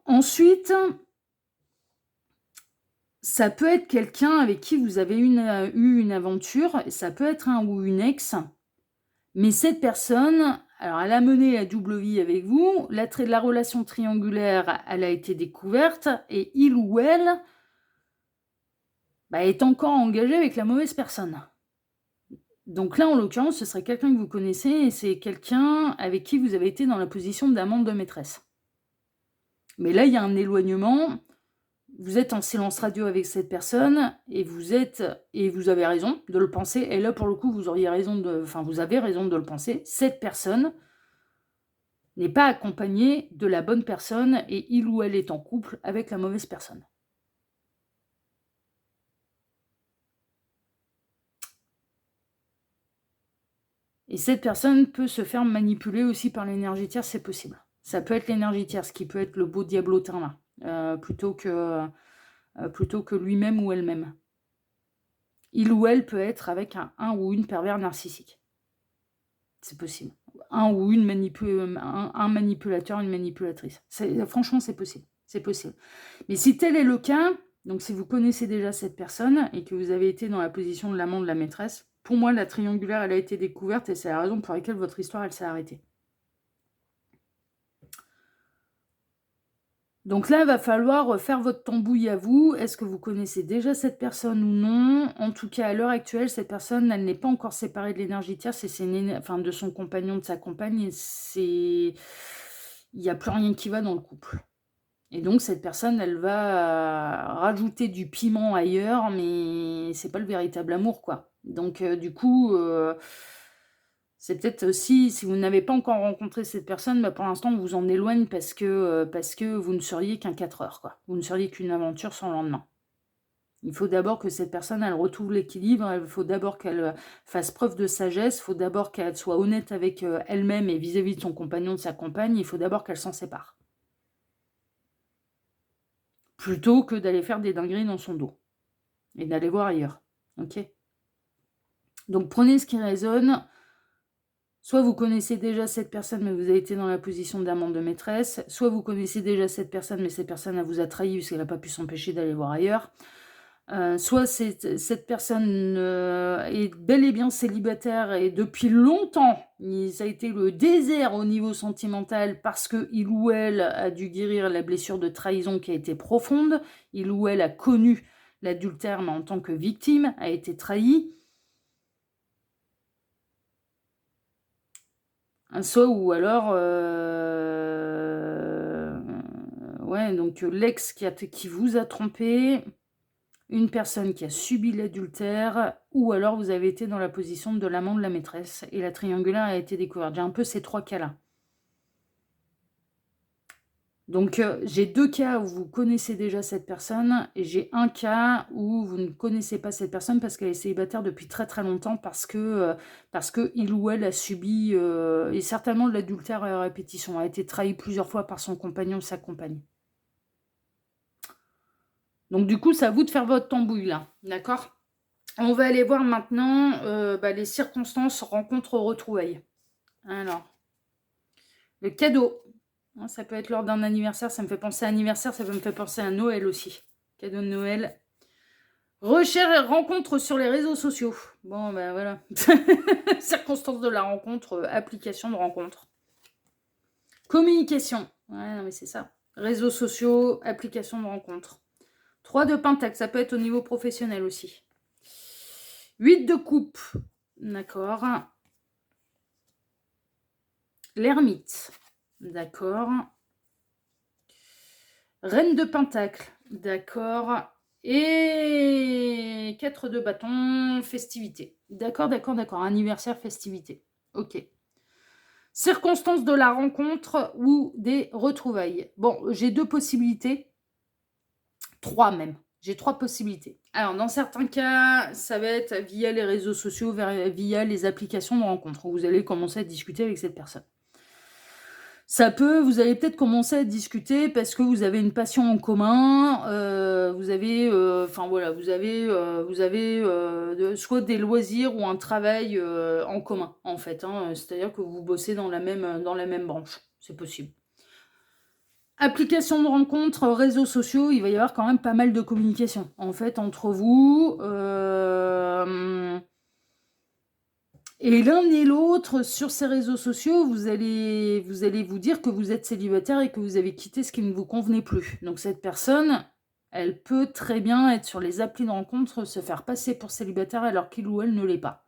Ensuite, ça peut être quelqu'un avec qui vous avez eu une aventure, ça peut être un ou une ex, mais cette personne, alors elle a mené la double vie avec vous, la relation triangulaire, elle a été découverte, et il ou elle est encore engagé avec la mauvaise personne. Donc là, en l'occurrence, ce serait quelqu'un que vous connaissez, et c'est quelqu'un avec qui vous avez été dans la position d'amante de maîtresse. Mais là, il y a un éloignement. Vous êtes en silence radio avec cette personne et vous avez raison de le penser. Et là, pour le coup, vous avez raison de le penser. Cette personne n'est pas accompagnée de la bonne personne et il ou elle est en couple avec la mauvaise personne. Et cette personne peut se faire manipuler aussi par l'énergie tierce, c'est possible. Ça peut être l'énergie tierce qui peut être le beau diablotin là, plutôt que lui-même ou elle-même. Il ou elle peut être avec un ou une pervers narcissique. C'est possible. Un ou une un manipulateur, une manipulatrice. Franchement, c'est possible. C'est possible. Mais si tel est le cas, donc si vous connaissez déjà cette personne et que vous avez été dans la position de l'amant de la maîtresse, pour moi, la triangulaire, elle a été découverte et c'est la raison pour laquelle votre histoire, elle s'est arrêtée. Donc là, il va falloir faire votre tambouille à vous. Est-ce que vous connaissez déjà cette personne ou non? En tout cas, à l'heure actuelle, cette personne, elle n'est pas encore séparée de l'énergie tierce, de son compagnon, de sa compagne. Il n'y a plus rien qui va dans le couple. Et donc, cette personne, elle va rajouter du piment ailleurs, mais c'est pas le véritable amour, quoi. Donc, du coup, c'est peut-être aussi, si vous n'avez pas encore rencontré cette personne, pour l'instant, on vous en éloigne parce que vous ne seriez qu'un 4 heures, quoi. Vous ne seriez qu'une aventure sans lendemain. Il faut d'abord que cette personne, elle retrouve l'équilibre, il faut d'abord qu'elle fasse preuve de sagesse, il faut d'abord qu'elle soit honnête avec elle-même et vis-à-vis de son compagnon, de sa compagne, il faut d'abord qu'elle s'en sépare. Plutôt que d'aller faire des dingueries dans son dos. Et d'aller voir ailleurs. Ok? Donc prenez ce qui résonne. Soit vous connaissez déjà cette personne, mais vous avez été dans la position d'amant de maîtresse. Soit vous connaissez déjà cette personne, mais cette personne, elle vous a trahi parce qu'elle n'a pas pu s'empêcher d'aller voir ailleurs. Soit cette personne est bel et bien célibataire et depuis longtemps, ça a été le désert au niveau sentimental parce que il ou elle a dû guérir la blessure de trahison qui a été profonde. Il ou elle a connu l'adultère, mais en tant que victime, a été trahi. Soit ou alors, Ouais, donc l'ex qui vous a trompé, une personne qui a subi l'adultère, ou alors vous avez été dans la position de l'amant de la maîtresse et la triangulaire a été découverte. J'ai un peu ces 3 cas-là. Donc j'ai 2 cas où vous connaissez déjà cette personne et j'ai un cas où vous ne connaissez pas cette personne parce qu'elle est célibataire depuis très, très longtemps parce que il ou elle a subi, et certainement de l'adultère à répétition, a été trahi plusieurs fois par son compagnon ou sa compagne. Donc du coup, c'est à vous de faire votre tambouille là, d'accord? On va aller voir maintenant, les circonstances rencontres retrouvailles. Alors, le cadeau. Hein, ça peut être lors d'un anniversaire, ça me fait penser à anniversaire, ça peut me faire penser à Noël aussi. Cadeau de Noël. Recherche et rencontre sur les réseaux sociaux. Bon, ben voilà. Circonstances de la rencontre, application de rencontre. Communication. Ouais, non mais c'est ça. Réseaux sociaux, application de rencontre. 3 de pentacle, ça peut être au niveau professionnel aussi. 8 de coupe. D'accord. L'ermite. D'accord. Reine de pentacle. D'accord. Et 4 de bâton, festivité. D'accord, d'accord, d'accord. Anniversaire, festivité. Ok. Circonstances de la rencontre ou des retrouvailles. Bon, j'ai 2 possibilités. 3 même. J'ai 3 possibilités. Alors, dans certains cas, ça va être via les réseaux sociaux, via les applications de rencontre, où vous allez commencer à discuter avec cette personne. Vous allez peut-être commencer à discuter parce que vous avez une passion en commun, vous avez, soit des loisirs ou un travail en commun, en fait. Hein, c'est-à-dire que vous bossez dans la même branche, c'est possible. Application de rencontre, réseaux sociaux, il va y avoir quand même pas mal de communication, en fait, entre vous. Et l'un et l'autre, sur ces réseaux sociaux, vous allez vous dire que vous êtes célibataire et que vous avez quitté ce qui ne vous convenait plus. Donc cette personne, elle peut très bien être sur les applis de rencontre, se faire passer pour célibataire alors qu'il ou elle ne l'est pas.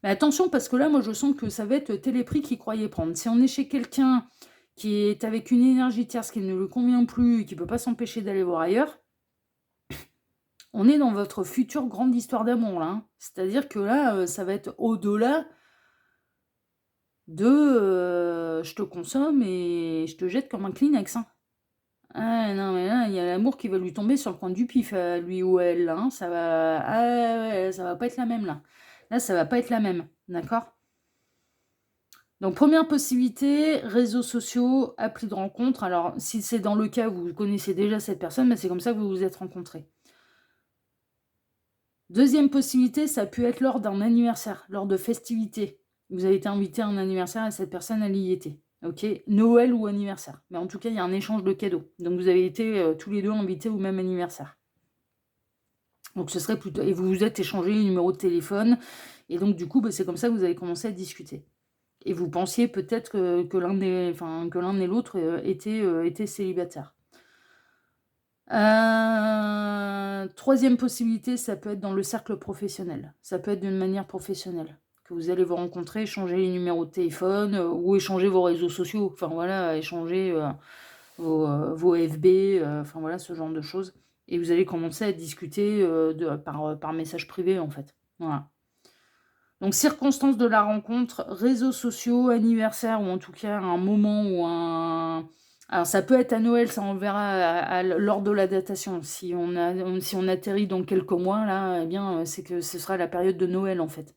Mais attention, parce que là, moi, je sens que ça va être le téléprix qu'il croyait prendre. Si on est chez quelqu'un qui est avec une énergie tierce qui ne lui convient plus, qui ne peut pas s'empêcher d'aller voir ailleurs, on est dans votre future grande histoire d'amour, là. Hein. C'est-à-dire que là, ça va être au-delà de je te consomme et je te jette comme un Kleenex. Hein. Ah non, mais là, il y a l'amour qui va lui tomber sur le coin du pif, lui ou elle. Là, hein. Ça va pas être la même, là. Là, ça va pas être la même, d'accord? Donc, première possibilité, réseaux sociaux, appli de rencontre. Alors, si c'est dans le cas où vous connaissez déjà cette personne, c'est comme ça que vous vous êtes rencontrés. Deuxième possibilité, ça peut être lors d'un anniversaire, lors de festivités. Vous avez été invité à un anniversaire et cette personne, elle y était. Ok, Noël ou anniversaire. Mais en tout cas, il y a un échange de cadeaux. Donc, vous avez été tous les deux invités au même anniversaire. Donc, ce serait plutôt... Et vous vous êtes échangé les numéros de téléphone. Et donc, du coup, c'est comme ça que vous avez commencé à discuter. Et vous pensiez peut-être que l'un et l'autre étaient célibataires. Troisième possibilité, ça peut être dans le cercle professionnel. Ça peut être d'une manière professionnelle. Que vous allez vous rencontrer, échanger les numéros de téléphone ou échanger vos réseaux sociaux. Enfin voilà, échanger vos FB, enfin voilà, ce genre de choses. Et vous allez commencer à discuter par message privé en fait. Voilà. Donc, circonstances de la rencontre, réseaux sociaux, anniversaire, ou en tout cas un moment ou un... Alors, ça peut être à Noël, ça on verra lors de la datation. Si on atterrit dans quelques mois, là, eh bien, c'est que ce sera la période de Noël, en fait.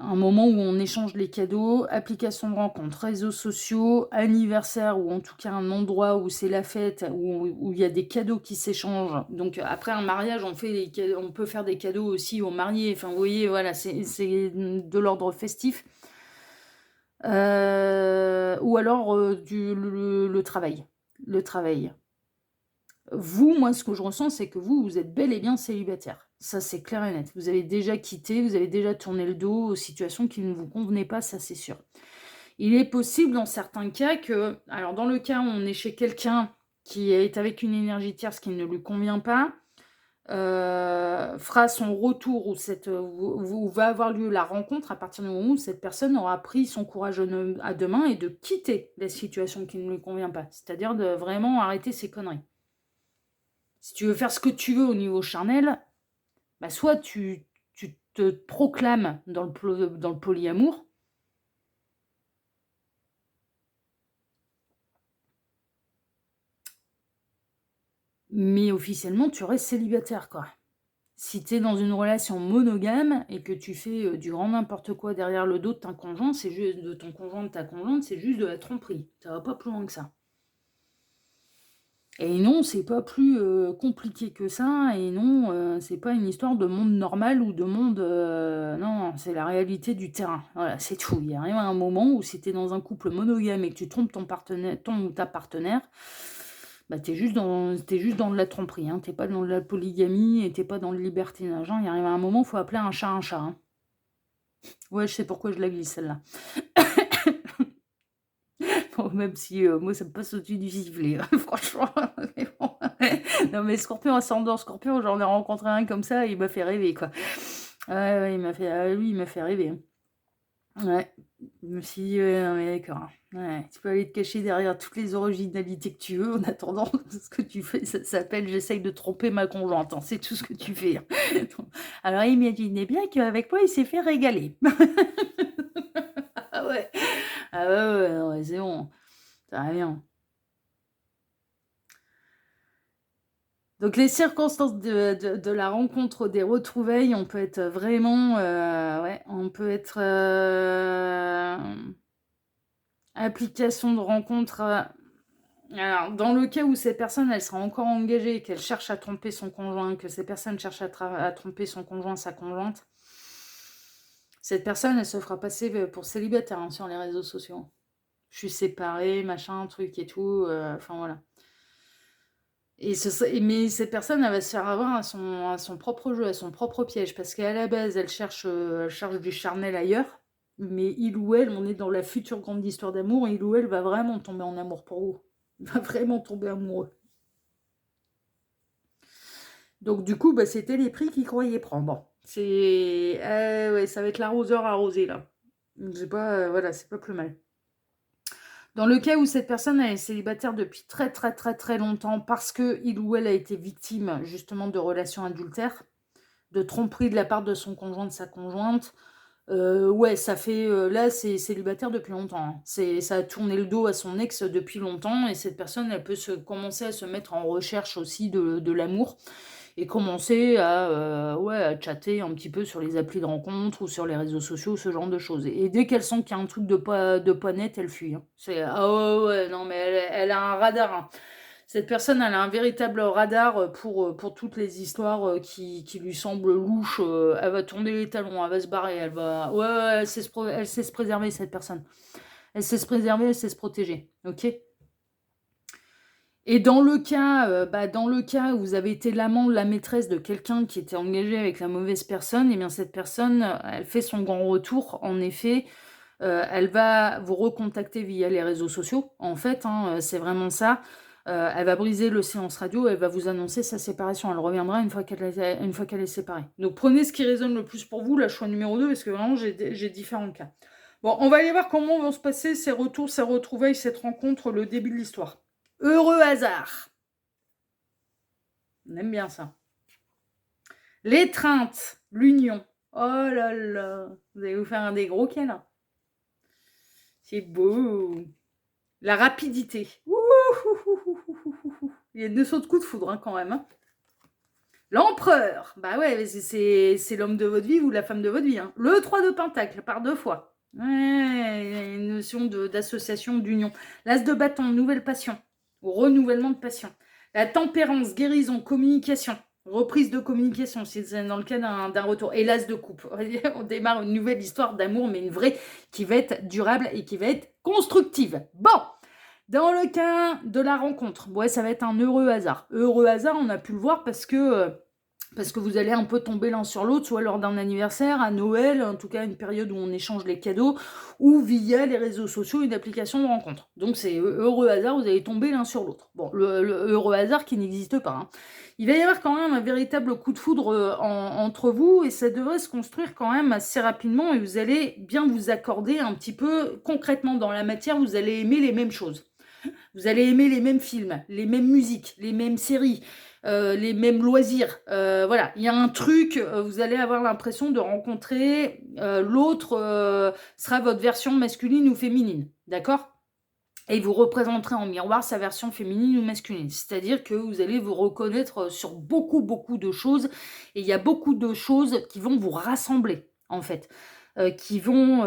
Un moment où on échange les cadeaux, application de rencontre, réseaux sociaux, anniversaire, ou en tout cas un endroit où c'est la fête, où il y a des cadeaux qui s'échangent. Donc après un mariage, on peut faire des cadeaux aussi aux mariés. Enfin, vous voyez, voilà, c'est de l'ordre festif. Ou alors le travail. Le travail. Vous, moi, ce que je ressens, c'est que vous êtes bel et bien célibataire. Ça, c'est clair et net. Vous avez déjà quitté, vous avez déjà tourné le dos aux situations qui ne vous convenaient pas, ça, c'est sûr. Il est possible, dans certains cas, que... Alors, dans le cas où on est chez quelqu'un qui est avec une énergie tierce qui ne lui convient pas, fera son retour où va avoir lieu la rencontre à partir du moment où cette personne aura pris son courage à 2 mains et de quitter la situation qui ne lui convient pas. C'est-à-dire de vraiment arrêter ses conneries. Si tu veux faire ce que tu veux au niveau charnel, bah soit tu te proclames dans le polyamour. Mais officiellement, tu restes célibataire, quoi. Si tu es dans une relation monogame et que tu fais du grand n'importe quoi derrière le dos de ton conjoint, c'est juste de ton conjoint, de ta conjointe, c'est juste de la tromperie. Ça va pas plus loin que ça. Et non, c'est pas plus compliqué que ça. Et non, c'est pas une histoire de monde normal ou de monde... non, c'est la réalité du terrain. Voilà, c'est tout. Il y a rien à un moment où si t'es dans un couple monogame et que tu trompes ton ou ta partenaire, bah t'es juste dans de la tromperie. Hein. T'es pas dans de la polygamie et t'es pas dans le libertinage. Hein. Il arrive à un moment, il faut appeler un chat un chat. Hein. Ouais, je sais pourquoi je la glisse, celle-là. Bon, même si moi, ça me passe au-dessus du sifflet, franchement. Mais bon. Non, mais Scorpion, ascendant Scorpion, j'en ai rencontré un comme ça, il m'a fait rêver, quoi. Ouais, il m'a fait... lui, il m'a fait rêver. Ouais, je me suis dit, ouais, non, mais d'accord. Ouais, tu peux aller te cacher derrière toutes les originalités que tu veux. En attendant, ce que tu fais, ça s'appelle j'essaye de tromper ma conjointe. Hein, c'est tout ce que tu fais. Alors, imaginez bien qu'avec moi, il s'est fait régaler. Ah ouais. Ah ouais, c'est bon. Ça va bien. Donc les circonstances de la rencontre, des retrouvailles, on peut être vraiment... ouais, on peut être... application de rencontre... alors, dans le cas où ces personnes, elles sera encore engagées, qu'elles cherchent à tromper son conjoint, que ces personnes cherchent à tromper son conjoint, sa conjointe, cette personne, elle se fera passer pour célibataire hein, sur les réseaux sociaux. Je suis séparée, machin, truc et tout. Enfin, voilà. Mais cette personne, elle va se faire avoir à son propre jeu, à son propre piège, parce qu'à la base, elle cherche du charnel ailleurs, mais il ou elle, on est dans la future grande histoire d'amour, il ou elle va vraiment tomber en amour pour vous. Il va vraiment tomber amoureux. Donc du coup, bah, c'était les prix qu'il croyait prendre. C'est... ouais, ça va être l'arroseur arrosé, là. C'est pas, voilà, c'est pas plus mal. Dans le cas où cette personne elle est célibataire depuis très très très très longtemps parce que il ou elle a été victime justement de relations adultères, de tromperies de la part de son conjoint, de sa conjointe, ouais, ça fait... là, c'est célibataire depuis longtemps. Hein. Ça a tourné le dos à son ex depuis longtemps et cette personne, elle peut commencer à se mettre en recherche aussi de l'amour et commencer ouais, à chatter un petit peu sur les applis de rencontre ou sur les réseaux sociaux, ce genre de choses. Et dès qu'elle sent qu'il y a un truc de pas net, elle fuit. Hein. Ah ouais, non, mais elle a un radar. Hein. Cette personne, elle a un véritable radar pour toutes les histoires qui lui semblent louches. Elle va tourner les talons, elle va se barrer, elle va... Ouais, elle sait elle sait se préserver, cette personne. Elle sait se préserver, elle sait se protéger. Ok ? Et dans le cas où vous avez été l'amant ou la maîtresse de quelqu'un qui était engagé avec la mauvaise personne, eh bien cette personne, elle fait son grand retour. En effet, elle va vous recontacter via les réseaux sociaux. En fait, hein, c'est vraiment ça. Elle va briser le silence radio, elle va vous annoncer sa séparation. Elle reviendra une fois qu'elle est séparée. Donc prenez ce qui résonne le plus pour vous, la choix numéro 2, parce que vraiment j'ai différents cas. Bon, on va aller voir comment vont se passer ces retours, ces retrouvailles, cette rencontre, le début de l'histoire. Heureux hasard. On aime bien ça. L'étreinte, l'union. Oh là là. Vous allez vous faire un des gros câlins. C'est beau. La rapidité. Il y a 200 de coups de foudre hein, quand même. Hein. L'empereur. Bah ouais, c'est l'homme de votre vie ou la femme de votre vie. Hein. Le 3 de pentacle par 2 fois. Ouais, il y a une notion d'association, d'union. L'as de bâton, nouvelle passion. Ou renouvellement de passion. La tempérance, guérison, communication. Reprise de communication, si c'est dans le cas d'un retour. Et l'as de coupe. On démarre une nouvelle histoire d'amour, mais une vraie qui va être durable et qui va être constructive. Bon, dans le cas de la rencontre, ouais, ça va être un heureux hasard. Heureux hasard, on a pu le voir parce que parce que vous allez un peu tomber l'un sur l'autre, soit lors d'un anniversaire, à Noël, en tout cas une période où on échange les cadeaux, ou via les réseaux sociaux, une application de rencontre. Donc c'est heureux hasard, vous allez tomber l'un sur l'autre. Bon, le heureux hasard qui n'existe pas, hein. Il va y avoir quand même un véritable coup de foudre entre vous, et ça devrait se construire quand même assez rapidement, et vous allez bien vous accorder un petit peu concrètement dans la matière, vous allez aimer les mêmes choses. Vous allez aimer les mêmes films, les mêmes musiques, les mêmes séries, les mêmes loisirs. Voilà, il y a un truc, vous allez avoir l'impression de rencontrer l'autre sera votre version masculine ou féminine, d'accord? Et vous représenterez en miroir sa version féminine ou masculine. C'est-à-dire que vous allez vous reconnaître sur beaucoup, beaucoup de choses. Et il y a beaucoup de choses qui vont vous rassembler, en fait. Qui vont...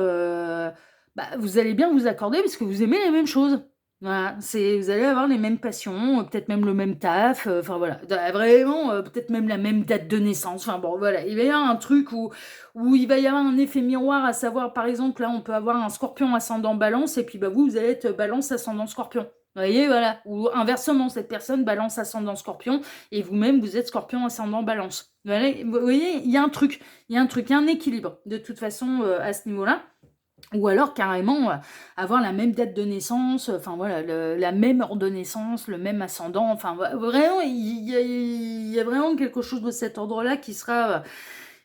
vous allez bien vous accorder parce que vous aimez les mêmes choses. Voilà, vous allez avoir les mêmes passions, peut-être même le même taf, enfin voilà, vraiment, peut-être même la même date de naissance. Enfin bon, voilà, il va y avoir un truc où il va y avoir un effet miroir, à savoir, par exemple, là, on peut avoir un scorpion ascendant balance, et puis vous allez être balance ascendant scorpion. Vous voyez, voilà. Ou inversement, cette personne balance ascendant scorpion, et vous-même, vous êtes scorpion ascendant balance. Voilà, vous voyez, il y a un truc, il y a un équilibre, de toute façon, à ce niveau-là. Ou alors carrément avoir la même date de naissance, enfin voilà, la même heure de naissance, le même ascendant, enfin vraiment, il y a vraiment quelque chose de cet ordre-là qui sera...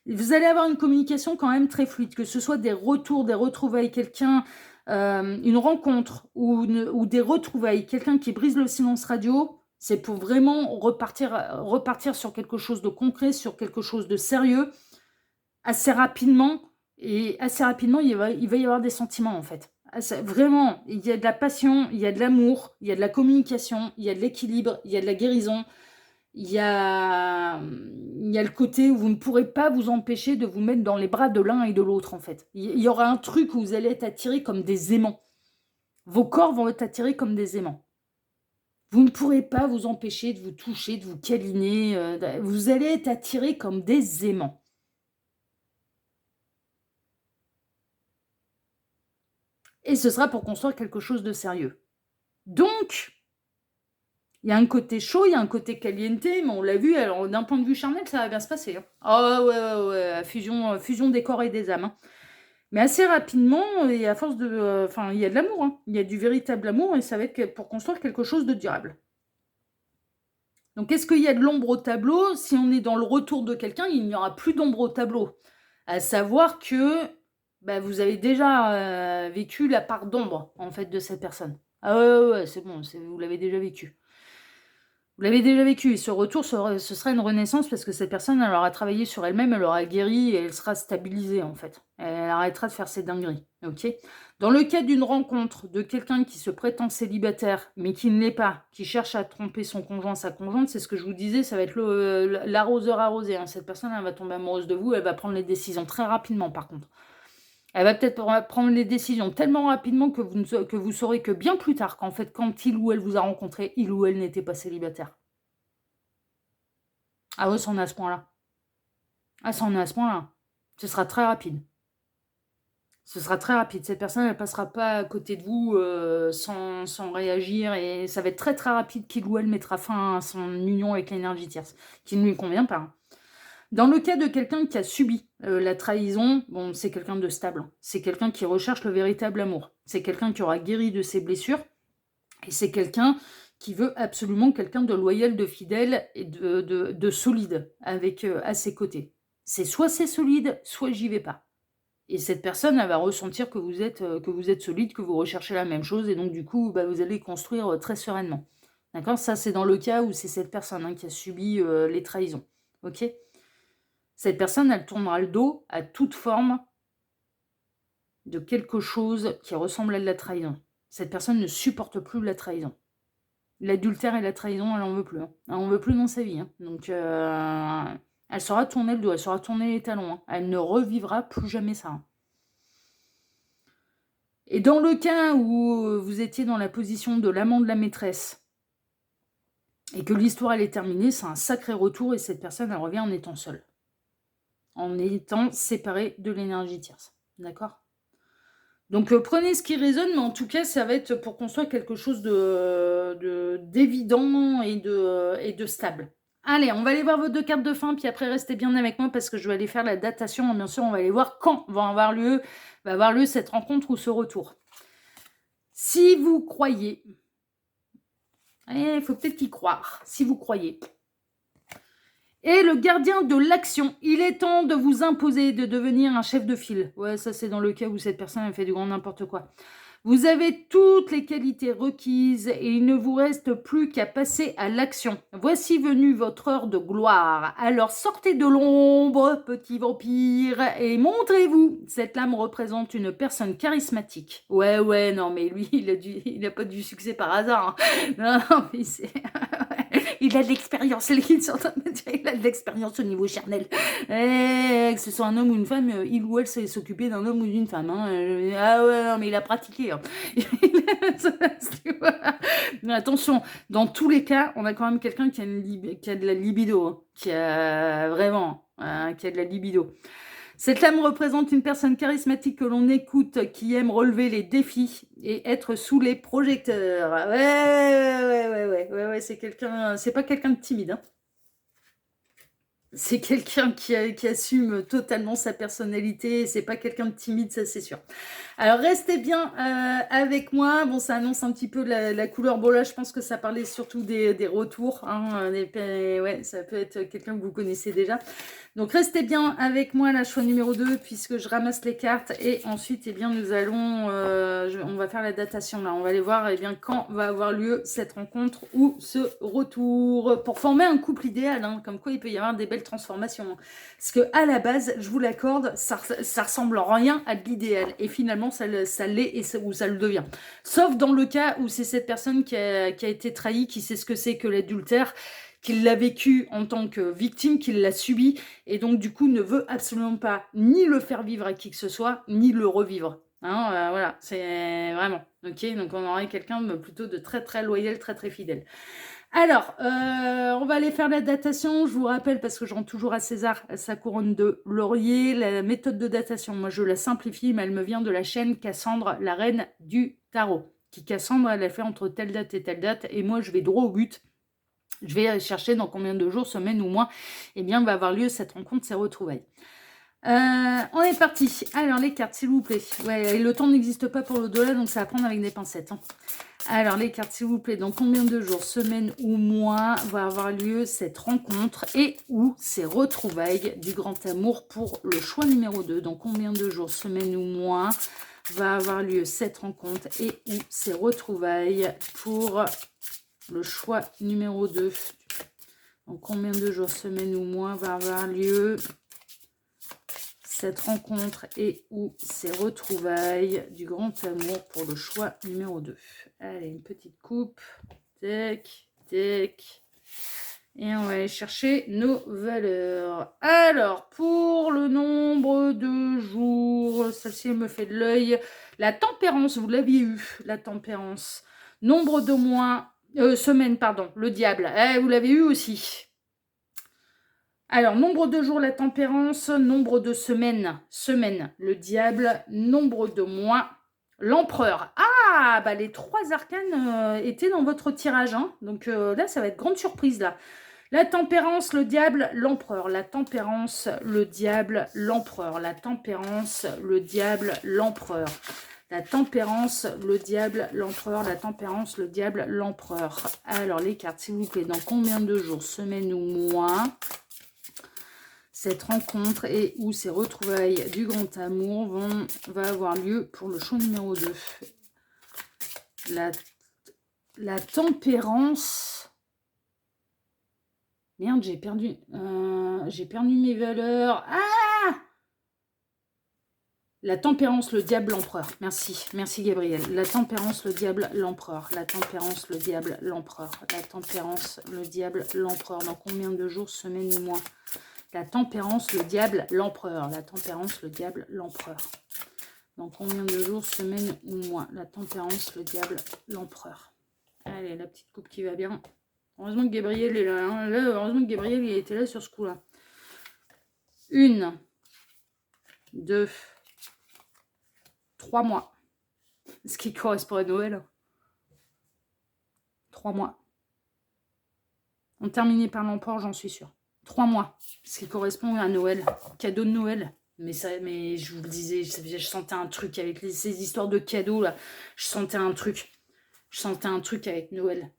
vous allez avoir une communication quand même très fluide, que ce soit des retours, des retrouvailles, quelqu'un, une rencontre ou des retrouvailles, quelqu'un qui brise le silence radio, c'est pour vraiment repartir sur quelque chose de concret, sur quelque chose de sérieux, assez rapidement. Et assez rapidement, il va y avoir des sentiments, en fait. Vraiment, il y a de la passion, il y a de l'amour, il y a de la communication, il y a de l'équilibre, il y a de la guérison. Il y a le côté où vous ne pourrez pas vous empêcher de vous mettre dans les bras de l'un et de l'autre, en fait. Il y aura un truc où vous allez être attirés comme des aimants. Vos corps vont être attirés comme des aimants. Vous ne pourrez pas vous empêcher de vous toucher, de vous câliner. Vous allez être attirés comme des aimants. Et ce sera pour construire quelque chose de sérieux. Donc, il y a un côté chaud, il y a un côté caliente, mais on l'a vu, alors d'un point de vue charnel, ça va bien se passer. Hein. Ah ouais, fusion des corps et des âmes. Hein. Mais assez rapidement, et à force de... Enfin, il y a de l'amour, hein. Il y a du véritable amour, et ça va être pour construire quelque chose de durable. Donc, est-ce qu'il y a de l'ombre au tableau? Si on est dans le retour de quelqu'un, il n'y aura plus d'ombre au tableau. À savoir que vous avez déjà vécu la part d'ombre, en fait, de cette personne. Ah ouais, c'est bon, vous l'avez déjà vécu. Vous l'avez déjà vécu, et ce retour, ce sera une renaissance parce que cette personne, elle aura travaillé sur elle-même, elle aura guéri et elle sera stabilisée, en fait. Elle arrêtera de faire ses dingueries, ok? Dans le cas d'une rencontre de quelqu'un qui se prétend célibataire, mais qui ne l'est pas, qui cherche à tromper son conjoint, sa conjointe, c'est ce que je vous disais, ça va être l'arroseur arrosé. Hein. Cette personne, elle va tomber amoureuse de vous, elle va prendre les décisions très rapidement, par contre. Elle va peut-être prendre les décisions tellement rapidement que vous saurez que bien plus tard, qu'en fait, quand il ou elle vous a rencontré, il ou elle n'était pas célibataire. Ah ouais, ça en est à ce point-là. Ah, ça en est à ce point-là. Ce sera très rapide. Ce sera très rapide. Cette personne, elle passera pas à côté de vous sans réagir, et ça va être très très rapide qu'il ou elle mettra fin à son union avec l'énergie tierce, qui ne lui convient pas. Hein. Dans le cas de quelqu'un qui a subi la trahison, bon, c'est quelqu'un de stable. Hein. C'est quelqu'un qui recherche le véritable amour. C'est quelqu'un qui aura guéri de ses blessures. Et c'est quelqu'un qui veut absolument quelqu'un de loyal, de fidèle et de solide à ses côtés. C'est solide, soit j'y vais pas. Et cette personne, elle va ressentir que vous êtes solide, que vous recherchez la même chose, et donc du coup, vous allez construire très sereinement. D'accord? Ça, c'est dans le cas où c'est cette personne qui a subi les trahisons. Ok? Cette personne, elle tournera le dos à toute forme de quelque chose qui ressemble à de la trahison. Cette personne ne supporte plus la trahison. L'adultère et la trahison, elle n'en veut plus. Hein. Elle n'en veut plus dans sa vie. Hein. Donc, elle saura tourner le dos, elle saura tourner les talons. Hein. Elle ne revivra plus jamais ça. Hein. Et dans le cas où vous étiez dans la position de l'amant de la maîtresse, et que l'histoire, elle est terminée, c'est un sacré retour, et cette personne, elle revient en étant seule. En étant séparée de l'énergie tierce. D'accord ? Donc, prenez ce qui résonne, mais en tout cas, ça va être pour construire quelque chose d'évident et de stable. Allez, on va aller voir vos 2 cartes de fin, puis après restez bien avec moi parce que je vais aller faire la datation. Bien sûr, on va aller voir quand va avoir lieu cette rencontre ou ce retour. Si vous croyez, il faut peut-être y croire, si vous croyez. Et le gardien de l'action, il est temps de vous imposer de devenir un chef de file. Ouais, ça c'est dans le cas où cette personne a fait du grand n'importe quoi. Vous avez toutes les qualités requises et il ne vous reste plus qu'à passer à l'action. Voici venue votre heure de gloire. Alors sortez de l'ombre, petit vampire, et montrez-vous. Cette lame représente une personne charismatique. Ouais, non, mais lui, il a pas du succès par hasard. Hein. Non, mais c'est... Il a de l'expérience, ils sont en train de me dire, il a de l'expérience au niveau charnel. Que ce soit un homme ou une femme, il ou elle sait s'occuper d'un homme ou d'une femme. Hein. Ah ouais, non, mais il a pratiqué. Hein. Mais attention, dans tous les cas, on a quand même quelqu'un qui a de la libido, hein, qui a vraiment, qui a de la libido. Cette lame représente une personne charismatique que l'on écoute, qui aime relever les défis et être sous les projecteurs. Ouais, c'est quelqu'un, c'est pas quelqu'un de timide, hein. C'est quelqu'un qui assume totalement sa personnalité, c'est pas quelqu'un de timide, ça c'est sûr. Alors restez bien avec moi. Bon, ça annonce un petit peu la couleur. Bon là, je pense que ça parlait surtout des retours. Hein, ouais, ça peut être quelqu'un que vous connaissez déjà. Donc restez bien avec moi, la choix numéro 2, puisque je ramasse les cartes. Et ensuite, eh bien, nous allons... on va faire la datation là. On va aller voir eh bien, quand va avoir lieu cette rencontre ou ce retour. Pour former un couple idéal, hein, comme quoi il peut y avoir des belles transformations. Hein. Parce que à la base, je vous l'accorde, ça ressemble en rien à de l'idéal. Et finalement, ça l'est ou ça le devient. Sauf dans le cas où c'est cette personne qui a été trahie, qui sait ce que c'est que l'adultère, qu'il l'a vécu en tant que victime, qu'il l'a subi, et donc du coup ne veut absolument pas ni le faire vivre à qui que ce soit, ni le revivre. Hein, voilà, c'est vraiment. Ok, donc on aurait quelqu'un plutôt de très très loyal, très très fidèle. Alors, on va aller faire la datation. Je vous rappelle, parce que je rends toujours à César sa couronne de laurier, la méthode de datation. Moi, je la simplifie, mais elle me vient de la chaîne Cassandre, la reine du tarot. Qui Cassandre, elle a fait entre telle date et telle date, et moi, je vais droit au but. Je vais chercher dans combien de jours, semaines ou mois, eh bien, va avoir lieu cette rencontre, ces retrouvailles. On est parti. Alors, les cartes, s'il vous plaît. Ouais, le temps n'existe pas pour l'au-delà, donc ça va prendre avec des pincettes. Hein. Alors, les cartes, s'il vous plaît, dans combien de jours, semaines ou mois va avoir lieu cette rencontre et ou ces retrouvailles du grand amour pour le choix numéro 2. Dans combien de jours, semaines ou mois va avoir lieu cette rencontre et ou ces retrouvailles pour le choix numéro 2. Donc, combien de jours, semaines ou mois va avoir lieu cette rencontre et ou ces retrouvailles du grand amour pour le choix numéro 2. Allez, une petite coupe. Tac, tac. Et on va aller chercher nos valeurs. Alors, pour le nombre de jours, celle-ci me fait de l'œil. La tempérance, vous l'aviez eu, la tempérance. Nombre de mois, semaines, pardon, le diable. Vous l'avez eu aussi. Alors, nombre de jours, la tempérance. Nombre de semaines, le diable. Nombre de mois, l'empereur. Ah, bah les 3 arcanes étaient dans votre tirage. Hein. Donc là, ça va être grande surprise, là. La tempérance, le diable, l'empereur. La tempérance, le diable, l'empereur. La tempérance, le diable, l'empereur. La tempérance, le diable, l'empereur. La tempérance, le diable, l'empereur. Alors, les cartes, s'il vous plaît, dans combien de jours, semaines ou mois cette rencontre et où ces retrouvailles du grand amour va avoir lieu pour le choix numéro 2. La tempérance. Merde, j'ai perdu mes valeurs. Ah! La tempérance, le diable, l'empereur. Merci Gabriel. La tempérance, le diable, l'empereur. La tempérance, le diable, l'empereur. La tempérance, le diable, l'empereur. Dans combien de jours, semaines ou mois? La tempérance, le diable, l'empereur. La tempérance, le diable, l'empereur. Dans combien de jours, semaines ou mois? La tempérance, le diable, l'empereur. Allez, la petite coupe qui va bien. Heureusement que Gabriel est là. Hein. Heureusement que Gabriel il était là sur ce coup-là. 1, 2, 3 mois. Ce qui correspond à Noël. 3 mois. On terminait par l'empereur, j'en suis sûre. 3 mois, ce qui correspond à Noël. Cadeau de Noël. Mais je vous le disais, je sentais un truc avec ces histoires de cadeaux, là. Je sentais un truc. Je sentais un truc avec Noël.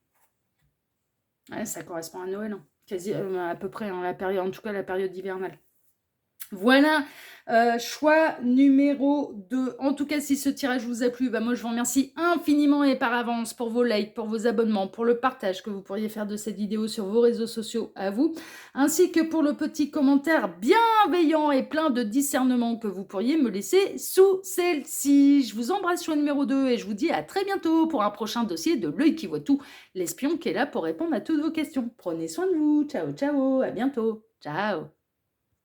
Ouais, ça correspond à Noël. Hein. Quasi, à peu près, hein, la période, en tout cas la période hivernale. Voilà, choix numéro 2. En tout cas, si ce tirage vous a plu, bah moi je vous remercie infiniment et par avance pour vos likes, pour vos abonnements, pour le partage que vous pourriez faire de cette vidéo sur vos réseaux sociaux à vous, ainsi que pour le petit commentaire bienveillant et plein de discernement que vous pourriez me laisser sous celle-ci. Je vous embrasse choix numéro 2 et je vous dis à très bientôt pour un prochain dossier de L'œil qui voit tout, l'espion qui est là pour répondre à toutes vos questions. Prenez soin de vous, ciao ciao, à bientôt, ciao.